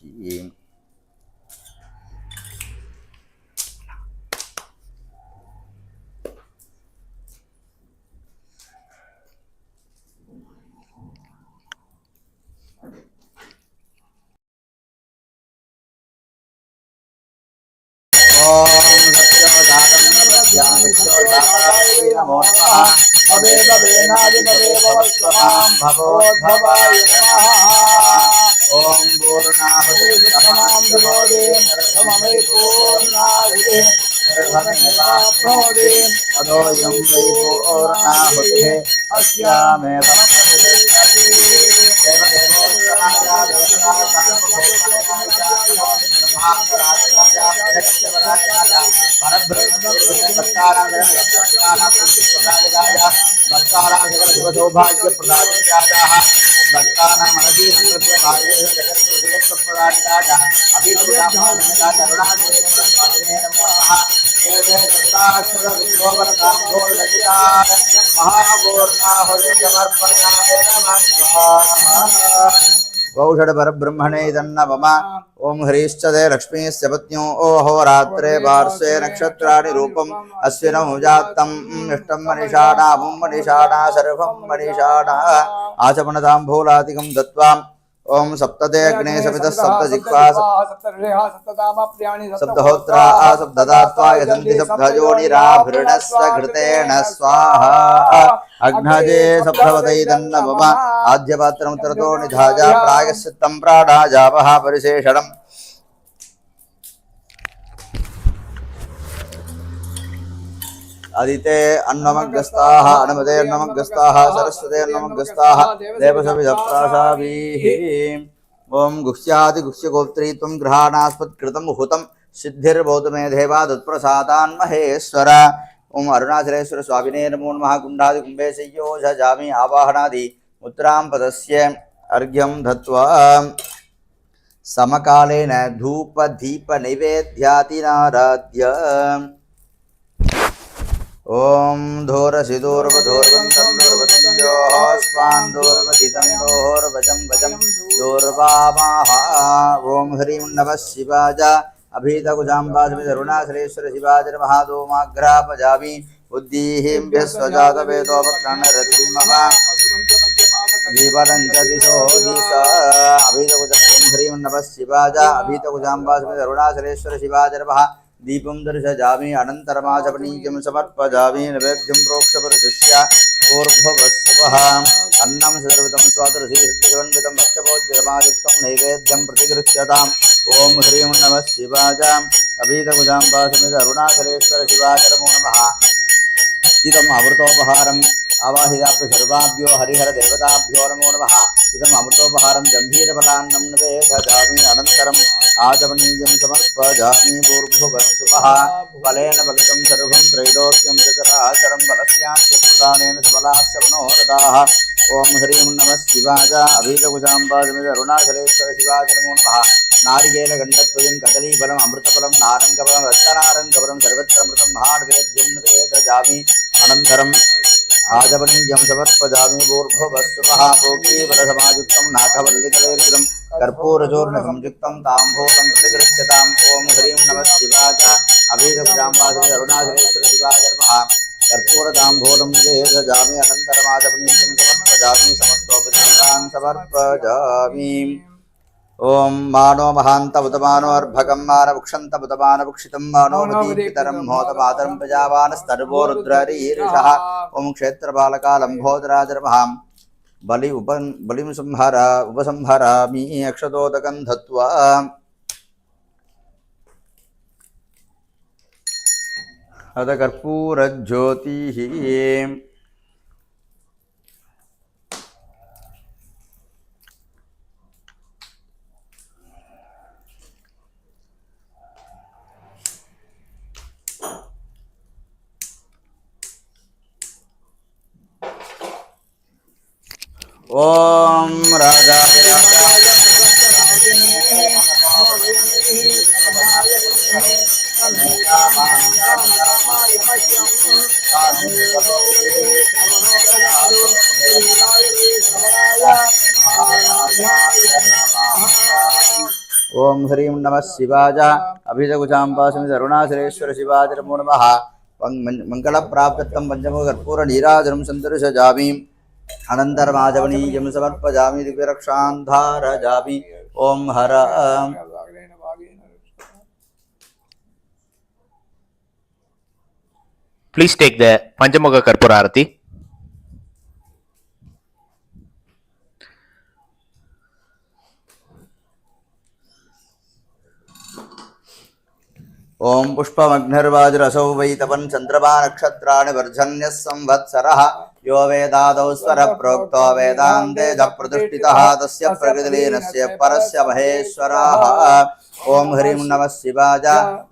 नमो नमः भवे भवेनादिभवे भवस्वमां भवोद्भवाय नमः ॐ पूर्णाहुति तमां विभोदे तममे पूर्णाहुति सर्वमेवाप्नोति अदोऽयं वै पूर्णाहुतिः अस्यामेव सौभाग्य प्रदाताः भक्तानां मनसि संकृत्य कार्यप्रदाताः अभिनवदामानन्दा करुणादेवस्वामिने नमः गौषड परब्रह्मणे तन्नमः ओं ह्रीश्चदे लक्ष्मीश्च पत्न्यो अहोरात्रे पार्श्वे नक्षत्राणि रूपम् अश्विनौ जातं इष्टं मनीषाणामुं मनीषाणा सर्वं मनीषाणा आचमनताम्बूलादिकं दत्त्वा ओं सप्तते अग्ने सवितः सप्तजिह्वा सप्तहोत्रा सप्तदात्वा यजन्ति सप्तयोनिराभृणस्व घृतेन स्वाहा अग्नजे सप्तवतै तन्नमः आद्यपात्रं तरतो निधाजा प्रायश्चित्तं प्राणाजावः परिशेषणम् आदिते अन्नमग्गस्ताः अनुमते अन्नमग्गस्ताः सरस्वते अन्नमग्गस्ताः देवसविधप्रासाभिः ओं गुह्यादि गुह्यगोत्रीत्वं गृहाणास्पत्कृतं हुतं सिद्धिर्भवतु मे देवा तत्प्रसादान्महेश्वर ओं अरुणाचलेश्वर स्वामिने नमो नमः कुण्डादि कुम्भे संयोजयामि आवाहनादि मुद्रां पदस्य अर्घ्यं दत्त्वा समकालेन धूप दीप नैवेद्यातिनाराध्य ओम धोरसिदोर्वधोर्वन्तन्दोर्वतञ्जोः स्वान्दोर्वदितन्दोर्वजं वजं दोर्वामाः ओम ह्रीं नमः शिवाय अभीतकुजाम्बासमितरुणाचलेश्वर शिवाय महादोमाग्रापजामि बुद्धिं व्यस्वजातवेदोपकर्णरतिं मम जीवनं च दिशो दिशा अभीतकुज ओम ह्रीं नमः शिवाय अभीतकुजाम्बासमितरुणाचलेश्वर शिवाय दीपं दर्शयामि अनन्तरमाचमनीयं समर्पयामि नैवेद्यं प्रोक्षपरिशिष्य ऊर्ध्ववस्वः अन्नं सर्वतं स्वादरसिद्धवन्वितं भक्तभोज्यमायुक्तं नैवेद्यं प्रतिगृह्यताम् ॐ ह्रीं नमः शिवाय अभीतकुजाम्बासमित अरुणाचलेश्वर शिवाय नमो नमः इदम् अमृतोपहारम् आवाहिताभ्यो सर्वाभ्यो हरिहरदेवताभ्यो नमो नमः इदम् अमृतोपहारं गम्भीरफलान्नं निवेदयामि अनन्तरम् आचमनीयं समर्पयामि भूर्भुवस्सुवः फलेन फलितं सर्वं त्रैलोक्यं चराचरं फलस्यास्य प्रदानेन सबलाश्च मनोरथाः ॐ ह्रीं नमः शिवाय अभीतकुजाम्बासमित अरुणाचलेश्वर शिवाय नमो नमः नारिकेलगण्डत्वयं कदलीफलम् अमृतफलं नारङ्गफलं रक्तनारङ्गफलं सर्वत्र अमृतं महानैवेद्यं निवेदयामि अनन्तरम् आचमनीयं समर्पयामि भूर्भुवस्सुवः भोगीफलसमायुक्तं नाकवल्लितलेर्जितं कर्पूरचूर्णसंयुक्तं ताम्बूलं प्रतिगृह्यताम् ॐ ह्रीं नमः शिवाय अभीतकुजाम्बासमित अरुणाचलेश्वर शिवाय नमः कर्पूरताम्बूलं ददामि अनन्तरमादपनीयं समर्पयामि समस्तोपचारान् समर्पयामि ओम मानो महान्तमुतमानो अर्भकं मानवुक्षन्तमुतमानवुक्षितं मानो मदीपितरं मोदमातरं प्रजावानस्तर्वो रुद्ररीरिषः ओम क्षेत्रपालकालम्भोदराजर्महां बलिं उपसंहरामि अक्षतोदकं धत्वा अथ कर्पूरज्योतिः ओम राजा ओम ह्रीं नमः शिवाय अभिषेकुचाम्बासमि अरुणाचलेश्वर शिवाय नमो नमः मंगलप्राप्त्यर्थं पञ्चमुखकर्पूरनीराजनं सन्दर्शयामि अनन्तरमाजवनीयं समर्पयामि दिव्यरक्षां धारयामि ओम हर Please take the Panchamuga Karpura Arati. ओम पुष्पमग्निर्वाजुरसौ वै तपन् चन्द्रमा नक्षत्राणि वर्धन्यः संवत्सरः यो वेदादौ स्वर प्रोक्तो वेदान्ते च प्रतिष्ठितः तस्य प्रकृतिलीनस्य परस्य महेश्वरः ओम ह्रीं नमः शिवाय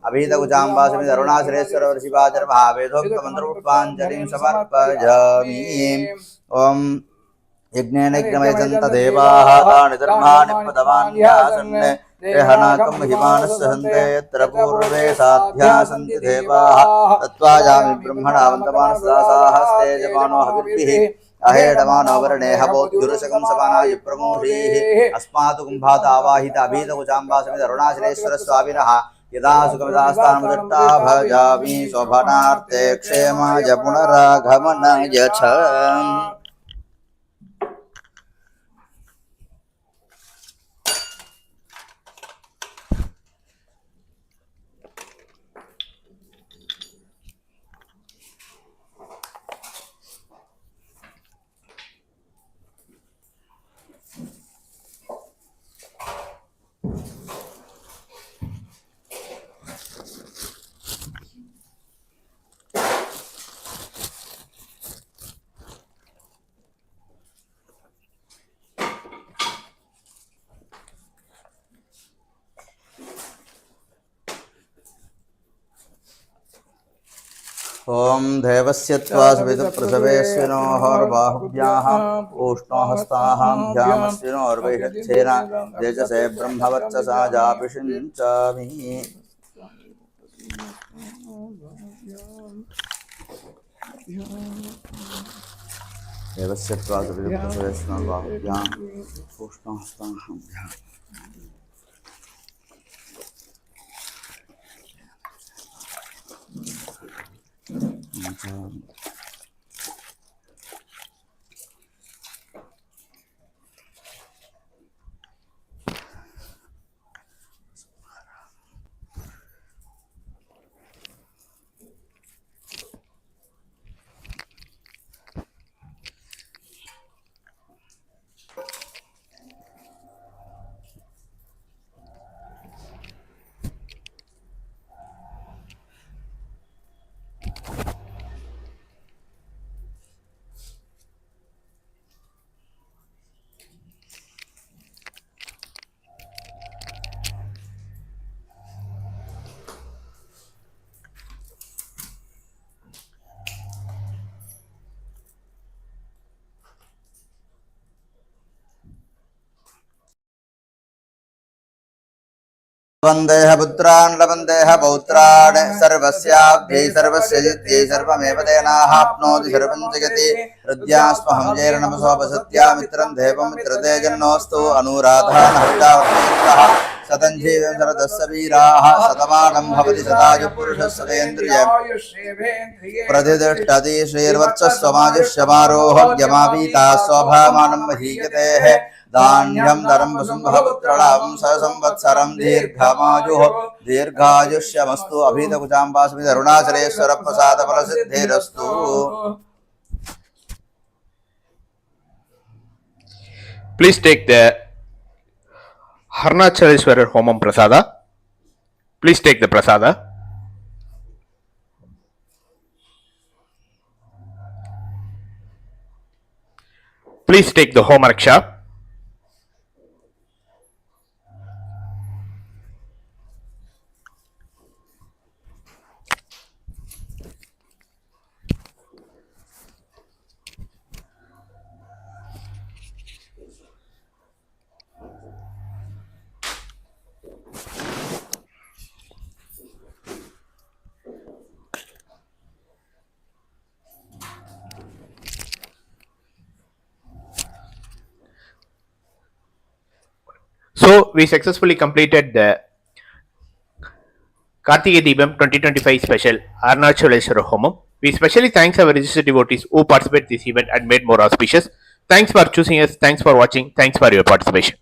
अभिषेकुचाम्बासमि अरुणाचलेश्वर शिवाय नमः वेदोक्तमन्त्रपुष्पाञ्जलिं समर्पयामि ओम यज्ञेन यज्ञमयजन्त देवाः तानि धर्माणि प्रदमान्यासन् रेहनाकं महिमानस्य हन्ते यत्र पूर्वे साध्या सन्ति देवाः तत्त्वायामि ब्रह्मणावन्तमानस्तासाहस्ते जमानो हविर्भिः अहेडमानो वर्णे हवोद्युरुशकं समानाय प्रमोषीः अस्मात् कुम्भात आवाहित अभीतकुचाम्बासमित अरुणाचलेश्वर स्वामिनः यदा सुखमिदास्तानमुदट्टा भजामि शोभनार्थे क्षेमाय पुनरागमनाय च ओम देवस्य त्वा सवितुप्रसवेश्विनोर्बाहुभ्याः ऊष्णोहस्ताभ्यामस्विनोर्वैषच्छेन तेजसे ब्रह्मवर्चसा जापिषिञ्चामि देवस्य त्वा सवितुप्रसवेश्विनोर्बाहुभ्याः ऊष्णोहस्ताभ्याम् वन्देह पुत्रान् लवन्देह पौत्रान् सर्वस्याभ्यै सर्वस्य जित्यै सर्वमेव तेनाप्नोति सर्वं जगति हृद्यास्महं येन नमसोपसत्या मित्रं देवं मित्रते जन्नोऽस्तु अनुराधान् हरिडावत्तः शतं जीवं शरदस्य वीराः शतमानं भवति शतायुः पुरुषः शतेन्द्रियः प्रतिष्ठति श्रीर्वत्सस्वमाजुष्यमारोहग्यमापीता स्वभामानं महीयतेः धान्यं धरं वसुम्भवपुत्रलाभं सहसंवत्सरं दीर्घमायुः दीर्घायुष्यमस्तु अभीतकुचाम्बास्मिन् Arunachaleswara प्रसादफलसिद्धिरस्तु। Please take the Arunachaleshwarar Homam Prasada. Please take the Prasada. Please take the Homa Raksha. So we successfully completed the Kartikeya Deepam 2025 special Arunachaleshwara Homam. We specially thanks our registered devotees who participated in this event and made more auspicious. Thanks for choosing us. Thanks for watching. Thanks for your participation.